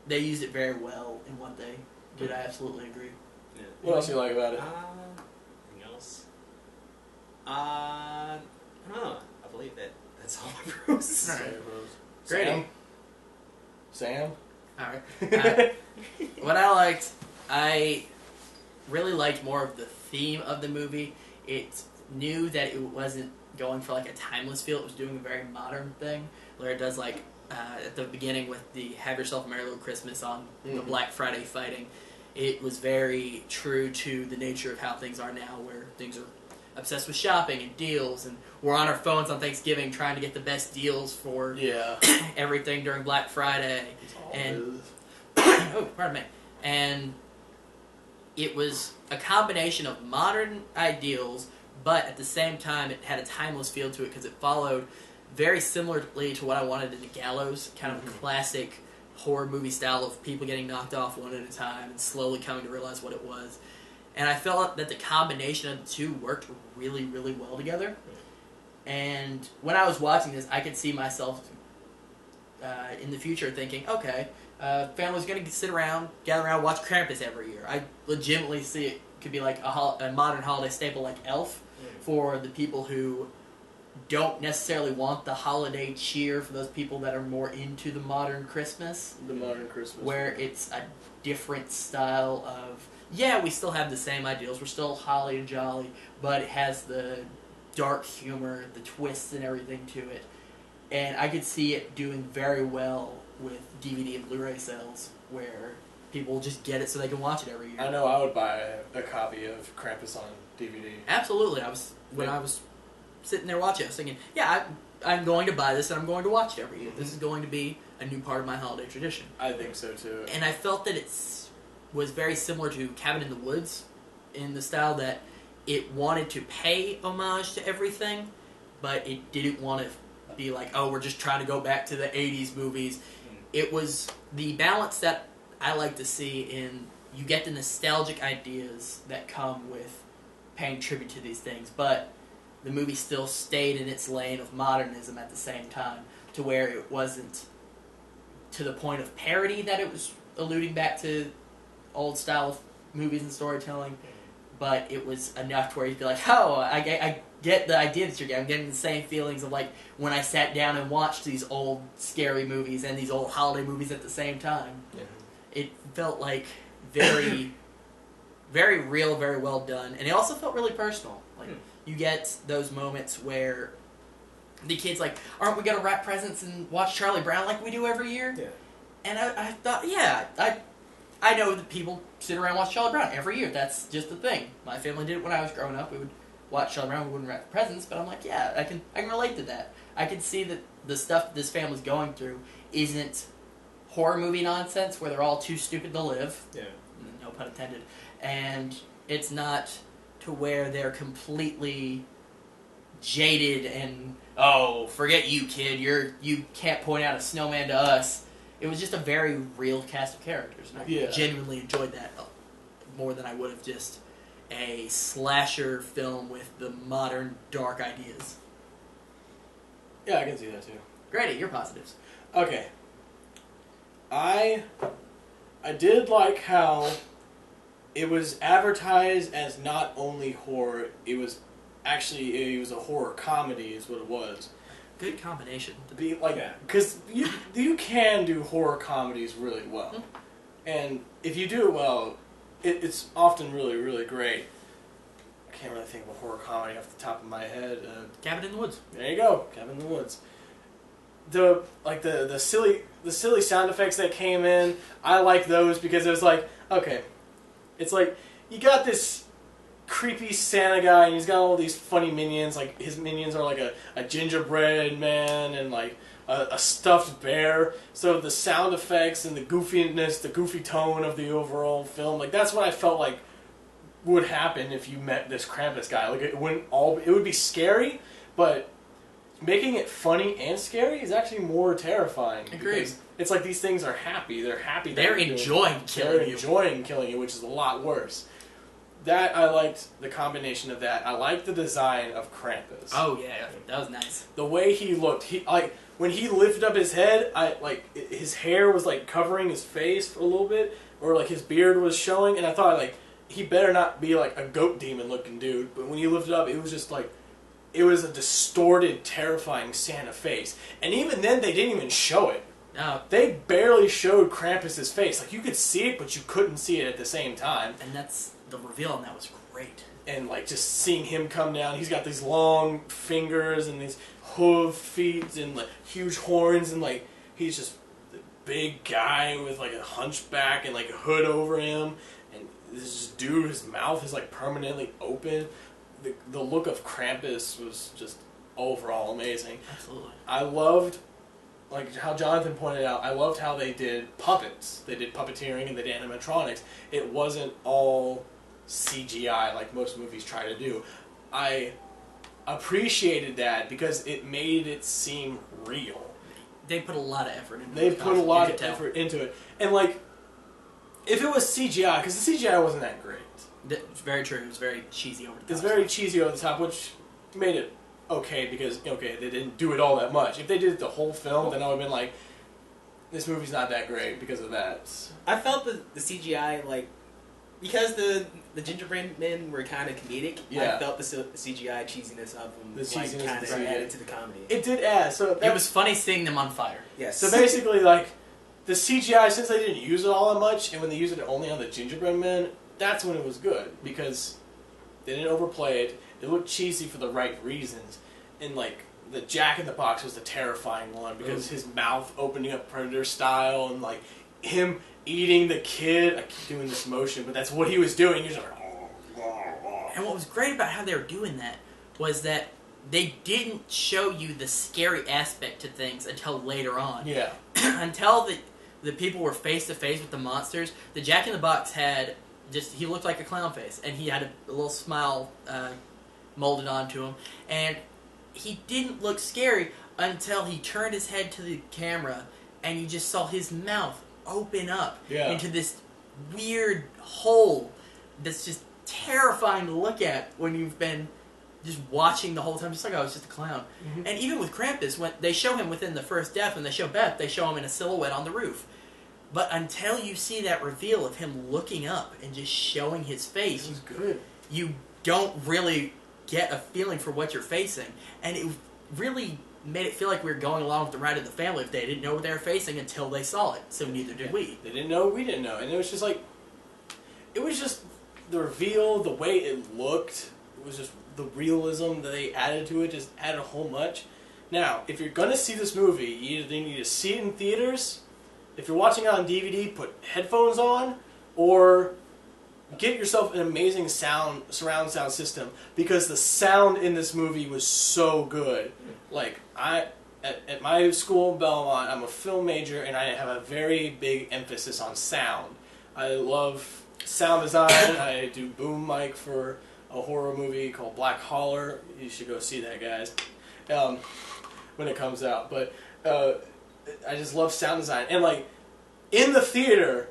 They used it very well in what they did. I absolutely agree. Yeah. What else do you like about it? Anything else? I don't know. I believe that's all my pros. All right. Grady. Sam? Alright. What I really liked more of the theme of the movie. It knew that it wasn't going for like a timeless feel. It was doing a very modern thing, where it does like at the beginning with the "Have Yourself a Merry Little Christmas" on the Black Friday fighting. It was very true to the nature of how things are now, where things are obsessed with shopping and deals, and we're on our phones on Thanksgiving trying to get the best deals for everything during Black Friday. And oh, pardon me. And it was a combination of modern ideals, but at the same time it had a timeless feel to it because it followed very similarly to what I wanted in The Gallows, kind of a classic horror movie style of people getting knocked off one at a time and slowly coming to realize what it was. And I felt that the combination of the two worked really, really well together. And when I was watching this, I could see myself in the future thinking, okay, family's going to sit around, gather around, watch Krampus every year. I legitimately see it could be like a modern holiday staple like Elf for the people who don't necessarily want the holiday cheer, for those people that are more into the modern Christmas. The modern Christmas. Where it's a different style of, yeah, we still have the same ideals, we're still holly and jolly, but it has the dark humor, the twists and everything to it. And I could see it doing very well with DVD and Blu-ray sales, where people just get it so they can watch it every year. I know I would buy a copy of Krampus on DVD. Absolutely. When I was sitting there watching, I was thinking, yeah, I'm going to buy this and I'm going to watch it every year. This is going to be a new part of my holiday tradition. I think so too. And I felt that it was very similar to Cabin in the Woods in the style that it wanted to pay homage to everything, but it didn't want to be like, oh, we're just trying to go back to the 80s movies. It was the balance that I like to see in, you get the nostalgic ideas that come with paying tribute to these things, but the movie still stayed in its lane of modernism at the same time, to where it wasn't to the point of parody that it was alluding back to old style of movies and storytelling, but it was enough to where you'd be like, oh, I get the idea that you're getting. I'm getting the same feelings of like when I sat down and watched these old scary movies and these old holiday movies at the same time. Yeah. It felt like very, very real, very well done, and it also felt really personal. Like you get those moments where the kid's like, aren't we going to wrap presents and watch Charlie Brown like we do every year? Yeah. And I thought, yeah, I know that people sit around and watch Charlie Brown every year. That's just the thing. My family did it when I was growing up. We would watch Charlie Brown. We wouldn't wrap presents, but I'm like, yeah, I can relate to that. I can see that the stuff that this family's going through isn't horror movie nonsense where they're all too stupid to live. Yeah. No pun intended. And it's not to where they're completely jaded and, oh, forget you, kid. You can't point out a snowman to us. It was just a very real cast of characters, and I genuinely enjoyed that more than I would have just a slasher film with the modern dark ideas. Yeah, I can see that too. Grady, your positives. Okay. I did like how it was advertised as not only horror, it was a horror comedy is what it was. Good combination. Because you can do horror comedies really well. Mm-hmm. And if you do it well, it's often really, really great. I can't really think of a horror comedy off the top of my head. Cabin in the Woods. There you go, Cabin in the Woods. The silly sound effects that came in, I like those because it was like, okay, it's like you got this creepy Santa guy and he's got all these funny minions, like his minions are like a gingerbread man and like a stuffed bear, so the sound effects and the goofiness, the goofy tone of the overall film, like that's what I felt like would happen if you met this Krampus guy. Like it would be scary, but making it funny and scary is actually more terrifying. Agreed. It's like these things are happy. They're happy. They're enjoying killing you. They're enjoying killing you, which is a lot worse. that I liked the combination of that. I liked the design of Krampus. Oh yeah, that was nice. The way he looked, when he lifted up his head, his hair was like covering his face for a little bit, or like his beard was showing, and I thought like he better not be like a goat demon looking dude. But when he lifted up, it was just like it was a distorted, terrifying Santa face, and even then they didn't even show it. No. They barely showed Krampus's face. Like you could see it, but you couldn't see it at the same time. And that's the reveal, and that was great. And like just seeing him come down, he's got these long fingers and these hoof feet and like huge horns, and like he's just a big guy with like a hunchback and like a hood over him, and this dude, his mouth is like permanently open. The look of Krampus was just overall amazing. Absolutely. I loved, like how Jonathan pointed out, I loved how they did puppets. They did puppeteering and they did animatronics. It wasn't all CGI like most movies try to do. I appreciated that because it made it seem real. They put a lot of effort into it. They put a lot of effort into it. And like, if it was CGI, because the CGI wasn't that great. It's very true. It was very cheesy over the top. It's very cheesy over the top, which made it okay because, okay, they didn't do it all that much. If they did it the whole film, then I would have been like, this movie's not that great because of that. I felt the CGI, like, because the gingerbread men were kind of comedic, yeah. I felt the CGI cheesiness of them cheesiness kind of added to the comedy. It did add. So it was funny seeing them on fire. Yes. So basically, like, the CGI, since they didn't use it all that much, and when they used it only on the gingerbread men, that's when it was good, because they didn't overplay it. It looked cheesy for the right reasons. And, like, the Jack-in-the-Box was the terrifying one, because his mouth opening up Predator style, and, like, him eating the kid. I keep doing this motion, but that's what he was doing. He was like, and what was great about how they were doing that was that they didn't show you the scary aspect to things until later on. yeah. Until the people were face to face with the monsters, the Jack-in-the-Box had he looked like a clown face, and he had a little smile molded onto him, and he didn't look scary until he turned his head to the camera, and you just saw his mouth open up into this weird hole that's just terrifying to look at when you've been just watching the whole time, just like, oh, it's just a clown. Mm-hmm. And even with Krampus, when they show him within the first death, when they show Beth, they show him in a silhouette on the roof. But until you see that reveal of him looking up and just showing his face, It was good. You don't really get a feeling for what you're facing. And it really made it feel like we were going along with the ride of the family if they didn't know what they were facing until they saw it. So neither did we. They didn't know, we didn't know. And it was just like, it was just the reveal, the way it looked, it was just the realism that they added to it, just added a whole much. Now, if you're going to see this movie, you either need to see it in theaters. If you're watching it on DVD, put headphones on, or get yourself an amazing surround sound system, because the sound in this movie was so good. Like, at my school in Belmont, I'm a film major, and I have a very big emphasis on sound. I love sound design. I do boom mic for a horror movie called Black Holler. You should go see that, guys, when it comes out. But I just love sound design. And, like, in the theater,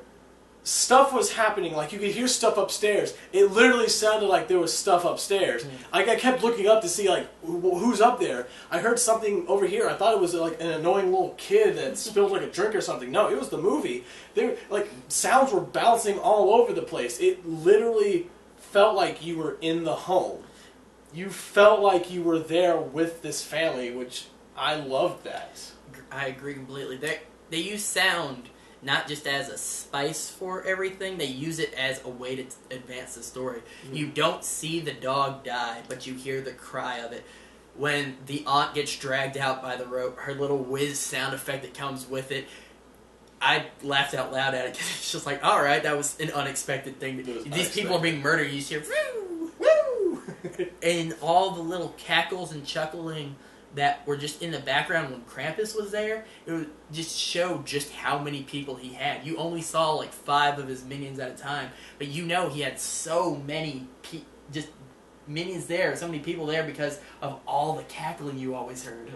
stuff was happening. Like, you could hear stuff upstairs. It literally sounded like there was stuff upstairs. Like, I kept looking up to see, like, who's up there. I heard something over here. I thought it was, like, an annoying little kid that spilled, like, a drink or something. No, it was the movie. Sounds were bouncing all over the place. It literally felt like you were in the home. You felt like you were there with this family, which I loved that. I agree completely. They use sound not just as a spice for everything, they use it as a way to advance the story. Mm-hmm. You don't see the dog die, but you hear the cry of it. When the aunt gets dragged out by the rope, her little whiz sound effect that comes with it, I laughed out loud at it because it's just like, all right, that was an unexpected thing. These people are being murdered, you just hear, woo, woo! And all the little cackles and chuckling that were just in the background when Krampus was there, it would just show just how many people he had. You only saw like 5 of his minions at a time, but you know he had so many just minions there, so many people there because of all the cackling you always heard.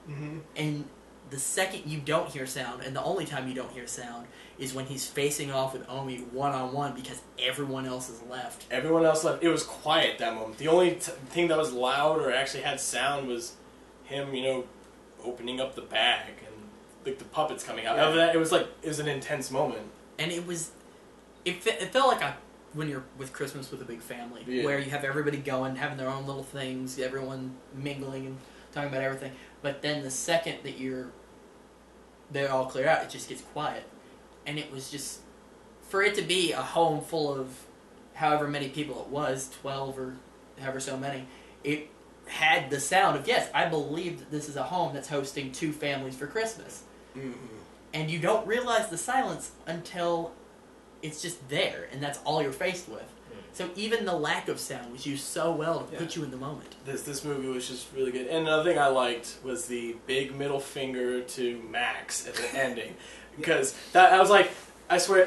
Mm-hmm. And the second you don't hear sound, and the only time you don't hear sound, is when he's facing off with Omi one-on-one because everyone else is left. Everyone else left. It was quiet that moment. The only thing that was loud or actually had sound was him, opening up the bag and like the puppets coming out. Yeah. Other than that, it was an intense moment. And it felt like when you're with Christmas with a big family, where you have everybody going, having their own little things, everyone mingling and talking about everything. But then the second that they're all clear out, it just gets quiet. And it was just, for it to be a home full of however many people it was, 12 or however so many, it had the sound of, yes, I believe that this is a home that's hosting 2 families for Christmas. Mm-hmm. And you don't realize the silence until it's just there, and that's all you're faced with. So even the lack of sound was used so well to put you in the moment. This movie was just really good. And another thing I liked was the big middle finger to Max at the ending, because I swear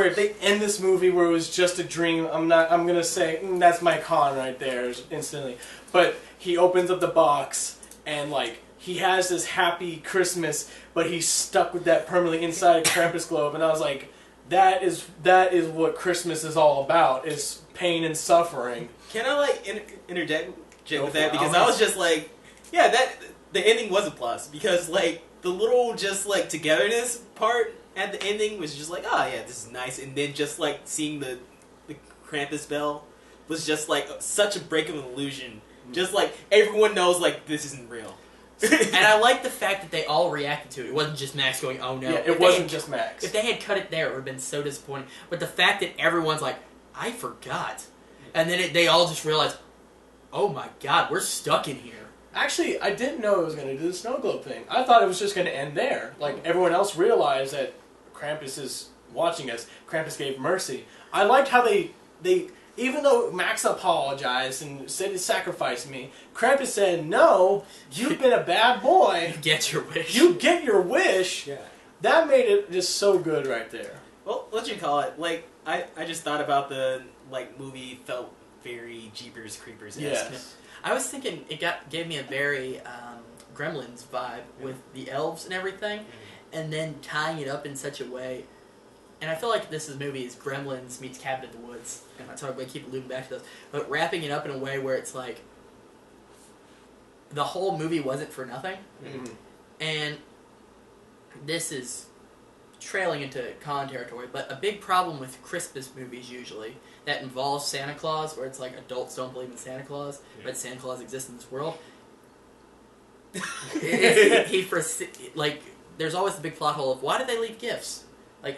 if they end this movie where it was just a dream, I'm gonna say that's my con right there instantly. But he opens up the box and he has this happy Christmas, but he's stuck with that permanently inside a Krampus globe, and I was like, that is what Christmas is all about, is pain and suffering. Can I interject with that? Because I was just that the ending was a plus, because the little just togetherness part at the ending was just this is nice, and then just seeing the Krampus bell was just such a break of illusion. Just everyone knows this isn't real. And I like the fact that they all reacted to it. It wasn't just Max going, oh no. Yeah, it wasn't just Max. If they had cut it there, it would have been so disappointing. But the fact that everyone's like, I forgot. And then they all just realized, oh my god, we're stuck in here. Actually, I didn't know it was going to do the snow globe thing. I thought it was just going to end there. Everyone else realized that Krampus is watching us. Krampus gave mercy. I liked how they even though Max apologized and said he sacrificed me, Krampus said, no, you've been a bad boy. You get your wish. You get your wish. Yeah. That made it just so good right there. Well, what you call it? I just thought about the movie felt very Jeepers Creepers-esque. Yes. I was thinking it gave me a very Gremlins vibe with the elves and everything, and then tying it up in such a way. And I feel like this movie is Gremlins meets Cabin in the Woods, and that's how I keep looping back to those. But wrapping it up in a way where it's the whole movie wasn't for nothing, and this is trailing into con territory. But a big problem with Christmas movies usually that involves Santa Claus, where it's adults don't believe in Santa Claus, but Santa Claus exists in this world. There's always the big plot hole of why did they leave gifts?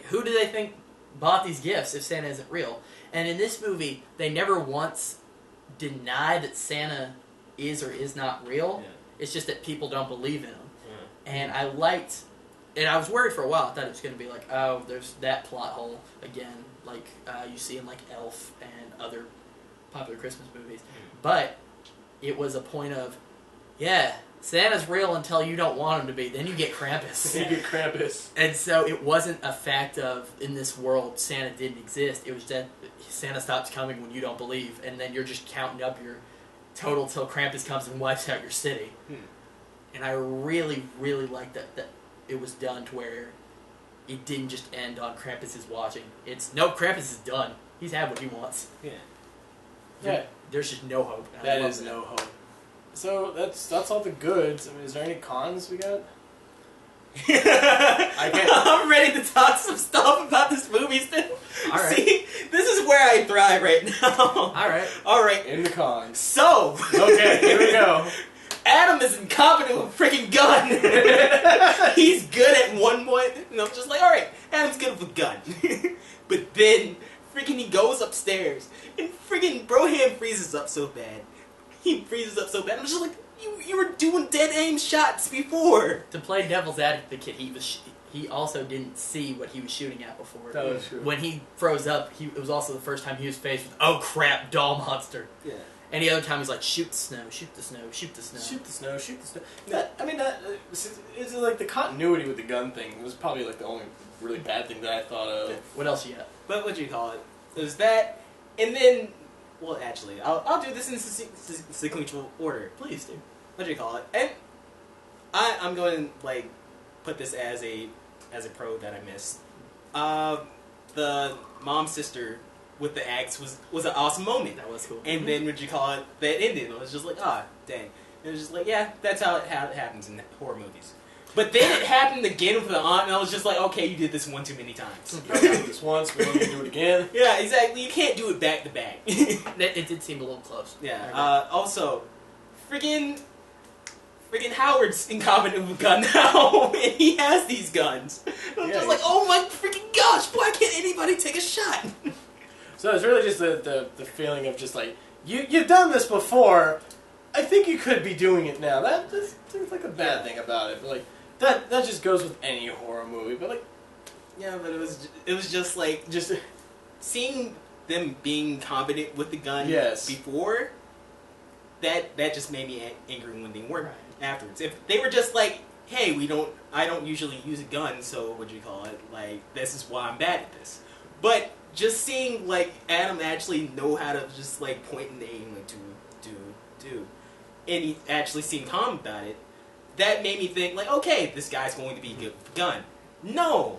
Who do they think bought these gifts if Santa isn't real? And in this movie, they never once deny that Santa is or is not real. Yeah. It's just that people don't believe in him. Yeah. And I was worried for a while. I thought it was going to be oh, there's that plot hole again, you see in Elf and other popular Christmas movies. But it was a point of, Santa's real until you don't want him to be. Then you get Krampus. You get Krampus. And so it wasn't a fact of, in this world, Santa didn't exist. It was that Santa stops coming when you don't believe, and then you're just counting up your total till Krampus comes and wipes out your city. And I really, really like that it was done to where it didn't just end on Krampus is watching. Krampus is done. He's had what he wants. Yeah. There's just no hope. That is no hope. So that's all the goods. I mean, is there any cons we got? I'm ready to talk some stuff about this movie still. All right. See, this is where I thrive right now. All right. In the cons. So. Okay, here we go. Adam is incompetent with a freaking gun. He's good at one point, and I'm just all right, Adam's good with a gun. But then, freaking he goes upstairs, and freaking Broham freezes up so bad. He freezes up so bad. I'm just you were doing dead aim shots before. To play devil's advocate, he also didn't see what he was shooting at before. That was true. When he froze up, it was also the first time he was faced with, oh crap, doll monster. Yeah. Any other time he's shoot the snow, shoot the snow, shoot the snow. Shoot the snow, shoot the snow. Is the continuity with the gun thing was probably the only really bad thing that I thought of. What else you got? But what do you call it? There's that, and then, well, actually, I'll do this in sequential order. Please do. What do you call it? And I'm going put this as a pro that I missed. The mom sister with the axe was an awesome moment. That was cool. And then that ended. It was just like, ah, dang. It was just like, yeah, that's how it happens in horror movies. But then it happened again with the aunt, and I was just like, okay, you did this one too many times. You did this once, we don't need to do it again. Yeah, exactly. You can't do it back to back. It did seem a little close. Yeah. Also, friggin' Howard's incompetent with a gun now, and he has these guns. I'm just like, oh my freaking gosh, why can't anybody take a shot? So it's really just the feeling of just like, you've done this before, I think you could be doing it now. That's like a bad thing about it, but like, that just goes with any horror movie, but like... Yeah, but it was just like, just seeing them being competent with the gun before, that just made me angry when they weren't afterwards. If they were just like, hey, I don't usually use a gun, so what do you call it? Like, this is why I'm bad at this. But just seeing like Adam actually know how to just like point and aim, like do, and he actually seemed calm about it, that made me think like, okay, this guy's going to be good with the gun. No.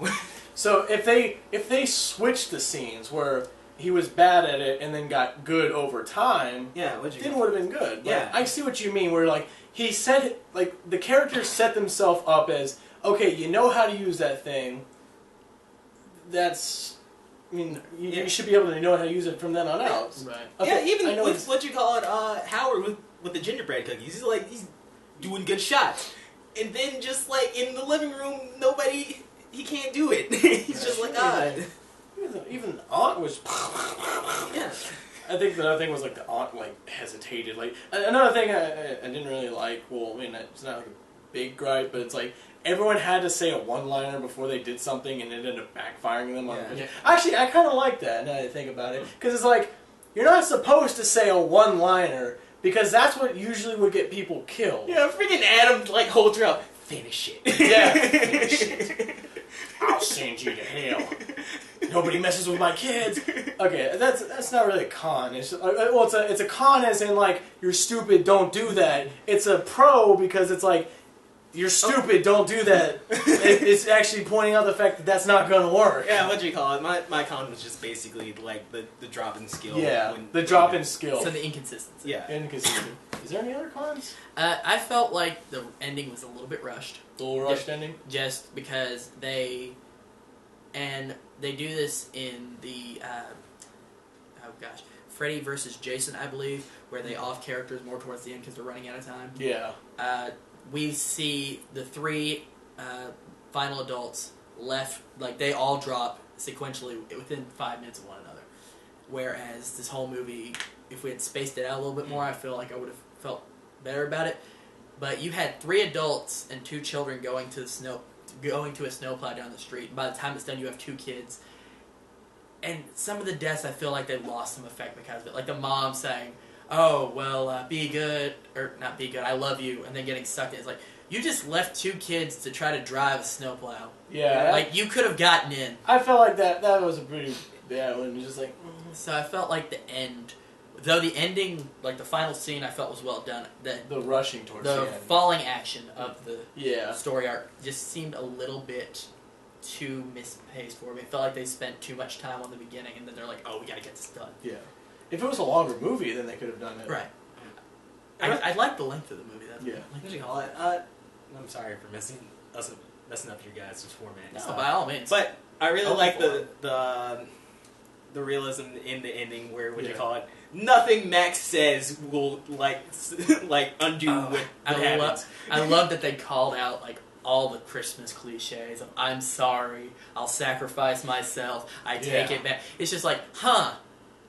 So if they switched the scenes where he was bad at it and then got good over time, then it would have been good. But I see what you mean, where like he said, like the characters set themselves up as, okay, you know how to use that thing. That's, I mean, you should be able to know how to use it from then on out. Right. Okay, yeah, even with what you call it, Howard with the gingerbread cookies, he's doing good shots, and then just like in the living room, he can't do it. He's just like, Even the aunt was. Yeah. I think the other thing was like the aunt like hesitated. Like another thing I didn't really like. Well, I mean it's not like a big gripe, but it's like everyone had to say a one-liner before they did something, and it ended up backfiring them. Actually, I kind of like that now that I think about it, because it's like you're not supposed to say a one-liner because that's what usually would get people killed. Yeah, freaking Adam like holds her up. Finish it. Yeah. Finish it. I'll send you to hell. Nobody messes with my kids. Okay, that's not really a con. It's it's a con as in like you're stupid, don't do that. It's a pro because it's like you're stupid, don't do that. It's actually pointing out the fact that that's not going to work. Yeah, what do you call it? My con was just basically like the drop in skill. Yeah, the drop in skill. So the inconsistency. Yeah, inconsistent. Is there any other cons? I felt like the ending was a little bit rushed. A little rushed ending? Just because they do this in the, Freddy versus Jason, I believe, where they off characters more towards the end because they're running out of time. Yeah. We see the three final adults left, like they all drop sequentially within 5 minutes of one another. Whereas this whole movie, if we had spaced it out a little bit more, I feel like I would have felt better about it. But you had 3 adults and 2 children going to a snowplow down the street. By the time it's done, you have 2 kids. And some of the deaths, I feel like they lost some effect because of it. Like the mom saying, oh, well, be good, or not be good, I love you, and then getting sucked in. It's like, you just left 2 kids to try to drive a snowplow. Yeah. Like, you could have gotten in. I felt like that was a pretty bad one. Just like... So I felt like the end, though the ending, like the final scene I felt was well done. The rushing towards the end. The falling action of the story arc just seemed a little bit too mispaced for me. It felt like they spent too much time on the beginning, and then they're like, oh, we gotta get this done. Yeah. If it was a longer movie, then they could have done it. Right. I like the length of the movie. That's what do you call it? I'm sorry for messing up your guys' format. No, by all means. But I really like the realism in the ending where, what do you call it? Nothing Max says will undo what happens. I love that they called out like all the Christmas cliches of I'm sorry, I'll sacrifice myself, I take it back. It's just like,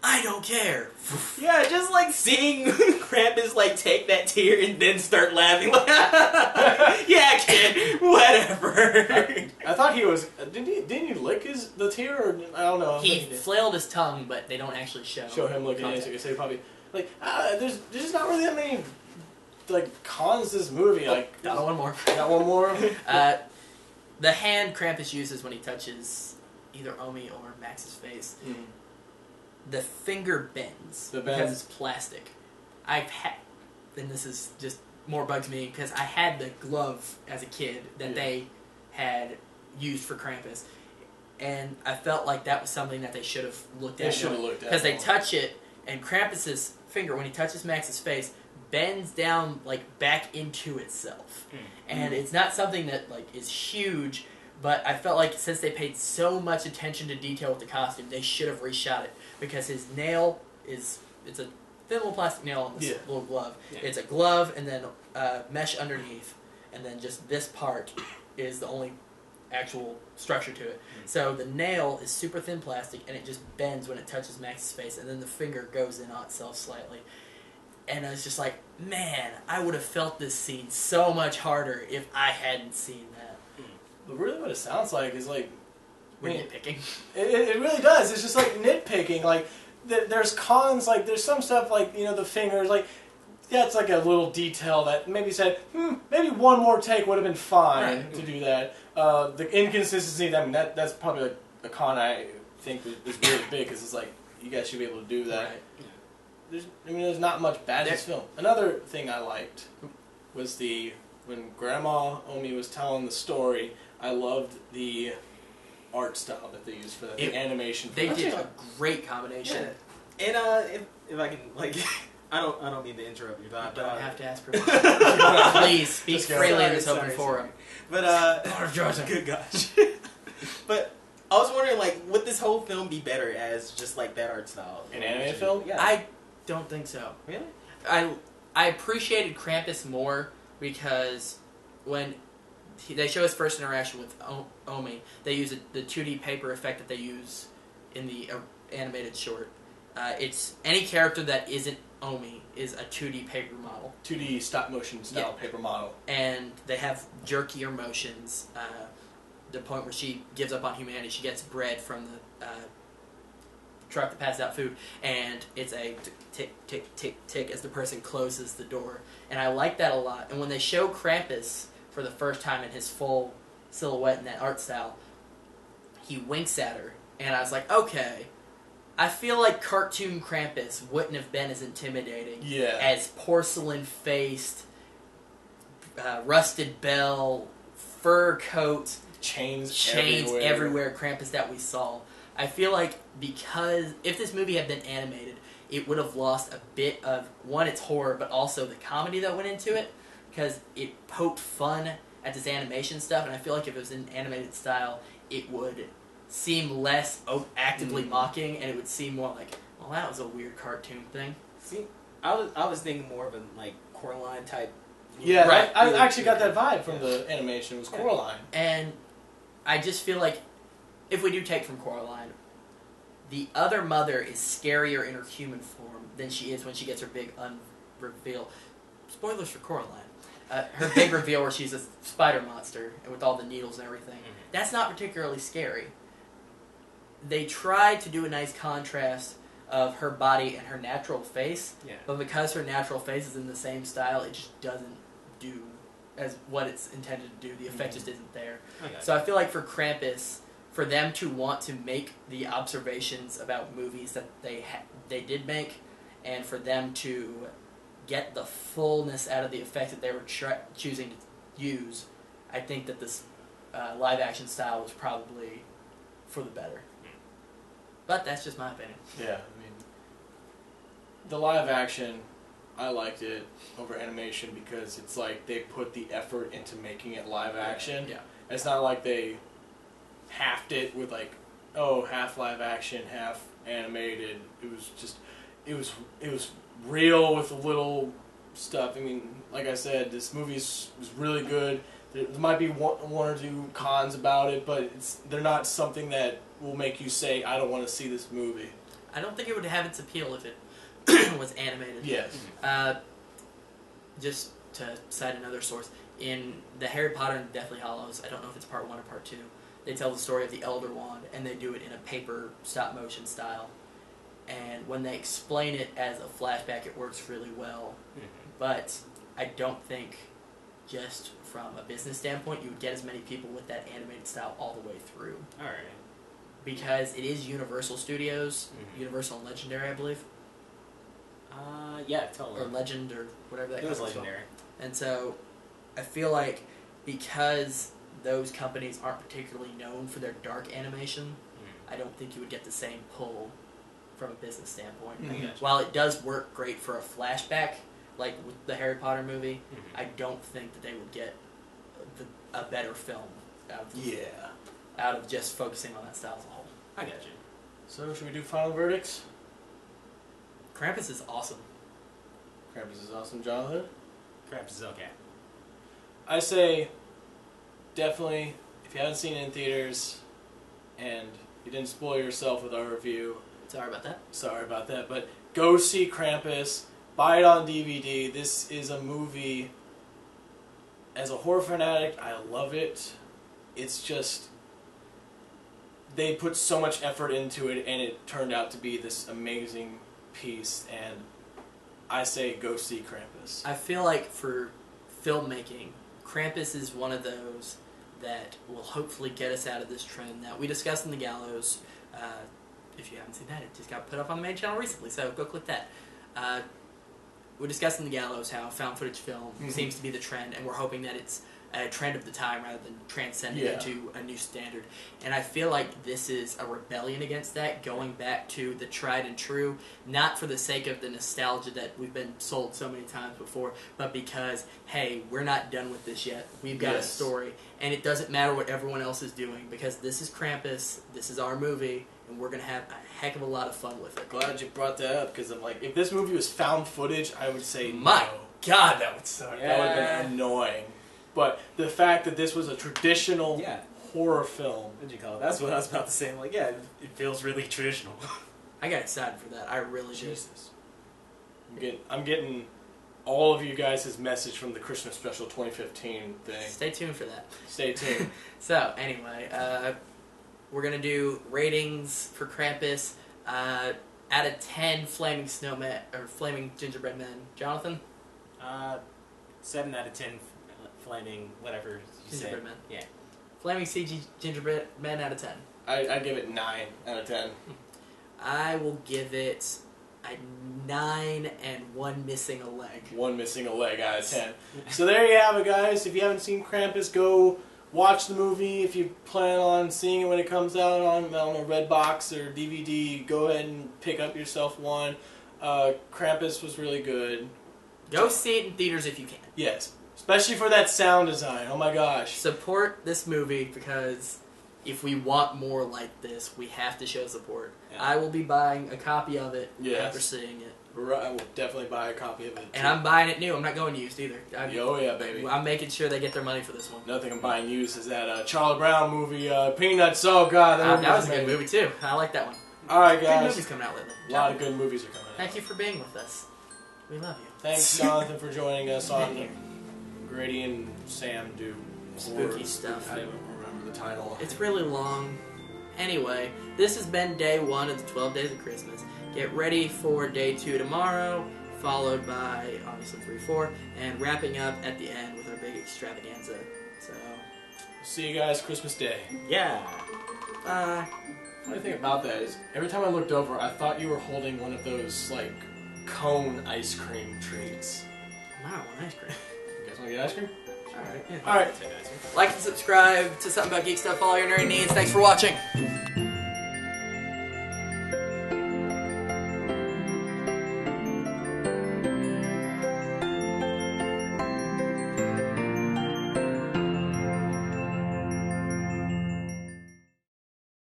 I don't care. Yeah, just like seeing Krampus like take that tear and then start laughing. Like, yeah, kid, whatever. I thought he was. Didn't he lick the tear? Or I don't know. He flailed his tongue, but they don't actually show him licking it. So probably like there's just not really that many like cons to this movie. Like got one more. Got one more. The hand Krampus uses when he touches either Omi or Max's face. Mm. The finger bends because it's plastic. I've had, and this is just more bugs me because I had the glove as a kid that they had used for Krampus. And I felt like that was something that they should have looked at. They should have looked at. Because they touch it, and Krampus's finger, when he touches Max's face, bends down like back into itself. And it's not something that like is huge, but I felt like since they paid so much attention to detail with the costume, they should have reshot it. Because his nail it's a thin little plastic nail on this little glove. Yeah. It's a glove and then mesh underneath, and then just this part is the only actual structure to it. So the nail is super thin plastic, and it just bends when it touches Max's face, and then the finger goes in on itself slightly. And I was just like, man, I would have felt this scene so much harder if I hadn't seen that. But really what it sounds like is like... We're nitpicking. It really does. It's just like nitpicking. Like, there's cons, like, there's some stuff like, you know, the fingers, like... That's like a little detail that maybe said, maybe one more take would have been fine to do that. The inconsistency, I mean, that's probably like a con I think is really big, because it's like, you guys should be able to do that. Right. There's not much bad in this film. Another thing I liked was when Grandma Omi was telling the story, I loved the art style that they used for that, the animation. They did a great combination. Yeah. And if I can, like... I don't mean to interrupt your thought. You don't have to ask permission. Please speak freely in this open forum. But good gosh. But I was wondering, like, would this whole film be better as just like that art style? An animated film? Yeah. I don't think so. Really? I appreciated Krampus more because when they show his first interaction with Omi, they use the 2D paper effect that they use in the animated short. It's any character that isn't Omi is a 2D paper model. 2D stop-motion style paper model. And they have jerkier motions. The point where she gives up on humanity, she gets bread from the truck that passes out food, and it's a tick, tick, tick, tick as the person closes the door. And I like that a lot. And when they show Krampus for the first time in his full silhouette in that art style, he winks at her, and I was like, okay... I feel like cartoon Krampus wouldn't have been as intimidating as porcelain-faced, rusted bell, fur coat, chains everywhere Krampus that we saw. I feel like because if this movie had been animated, it would have lost a bit of, one, its horror, but also the comedy that went into it, because it poked fun at this animation stuff, and I feel like if it was in animated style, it would... seem less actively mocking, and it would seem more like, well, that was a weird cartoon thing. See, I was thinking more of a like Coraline type. Yeah, right. I actually got that vibe from the animation. It was Coraline, and I just feel like if we do take from Coraline, the other mother is scarier in her human form than she is when she gets her big reveal. Spoilers for Coraline. Her big reveal where she's a spider monster with all the needles and everything. That's not particularly scary. They tried to do a nice contrast of her body and her natural face, but because her natural face is in the same style, it just doesn't do as what it's intended to do. The effect just isn't there. So I feel like for Krampus, for them to want to make the observations about movies that they did make, and for them to get the fullness out of the effect that they were choosing to use, I think that this live-action style was probably for the better. But that's just my opinion. Yeah, I mean, the live-action, I liked it over animation because it's like they put the effort into making it live-action. Yeah. It's not like they halved it with like, half live-action, half animated. It was just, it was real with a little stuff. I mean, like I said, this movie was really good. There might be one or two cons about it, but they're not something that will make you say, I don't want to see this movie. I don't think it would have its appeal if it was animated. Yes. Just to cite another source, in the Harry Potter and Deathly Hallows, I don't know if it's part 1 or part 2, they tell the story of the Elder Wand, and they do it in a paper stop-motion style. And when they explain it as a flashback, it works really well. But I don't think, just from a business standpoint, you would get as many people with that animated style all the way through. Alright. Because it is Universal Studios, Universal and Legendary, I believe. Yeah, totally. Or Legend, or whatever that It was Legendary. And so, I feel like because those companies aren't particularly known for their dark animation, I don't think you would get the same pull from a business standpoint. While it does work great for a flashback, like with the Harry Potter movie, I don't think that they would get a better film out of just focusing on that style as a whole. I got you. So, should we do final verdicts? Krampus is awesome. Krampus is awesome, Jonathan. Krampus is okay. I say, definitely, if you haven't seen it in theaters, and you didn't spoil yourself with our review, Sorry about that. But go see Krampus, buy it on DVD. This is a movie, as a horror fanatic, I love it. It's just, they put so much effort into it, and it turned out to be this amazing piece, and I say go see Krampus. I feel like for filmmaking, Krampus is one of those that will hopefully get us out of this trend that we discussed in The Gallows. If you haven't seen that, it just got put up on the main channel recently, so go click that. We discussed in The Gallows how found footage film seems to be the trend, and we're hoping that it's a trend of the time rather than transcending into a new standard. And I feel like this is a rebellion against that, going back to the tried and true, not for the sake of the nostalgia that we've been sold so many times before, but because, hey, we're not done with this yet. We've got a story, and it doesn't matter what everyone else is doing, because this is Krampus, this is our movie, and we're going to have a heck of a lot of fun with it. Glad you brought that up, because I'm like, if this movie was found footage, I would say My God, that would suck. That would have been annoying. But the fact that this was a traditional horror film. What'd you call it? That's what I was about to say. I'm like, it feels really traditional. I got excited for that. I really Jesus. I'm getting all of you guys' message from the Christmas special 2015 thing. Stay tuned for that. Stay tuned. So, anyway, we're going to do ratings for Krampus. Out of 10 flaming snowmen, or flaming gingerbread men. Jonathan? 7 out of 10 flaming, whatever you gingerbread say. men. Yeah. Flaming CG gingerbread men out of 10. I give it 9 out of 10. I will give it a 9 and 1 missing a leg. 1 missing a leg out of 10. So there you have it, guys. If you haven't seen Krampus, go watch the movie. If you plan on seeing it when it comes out on a Redbox or DVD, go ahead and pick up yourself one. Krampus was really good. Go see it in theaters if you can. Yes. Especially for that sound design. Oh my gosh. Support this movie, because if we want more like this, we have to show support. Yeah. I will be buying a copy of it after seeing it. I will definitely buy a copy of it. And I'm buying it new. I'm not going used either. Oh yeah, baby. I'm making sure they get their money for this one. Another thing I'm buying used is that Charlie Brown movie, Peanuts. Oh god, that was a good movie too. I like that one. Alright guys. Good movies coming out lately. A lot of good movies are coming out. Thank you for being with us. We love you. Thanks, Jonathan, for joining us on Grady and Sam do spooky stuff. I don't remember the title. It's really long. Anyway, this has been day 1 of the 12 Days of Christmas. Get ready for day 2 tomorrow, followed by, obviously, 3, 4, and wrapping up at the end with our big extravaganza. So, see you guys Christmas Day. Yeah. Bye. Funny thing about that is, every time I looked over, I thought you were holding one of those, like, cone ice cream treats. Wow, one ice cream. You guys want to get ice cream? Alright. Alright. Like and subscribe to Something About Geek Stuff, all your nerd needs. Thanks for watching.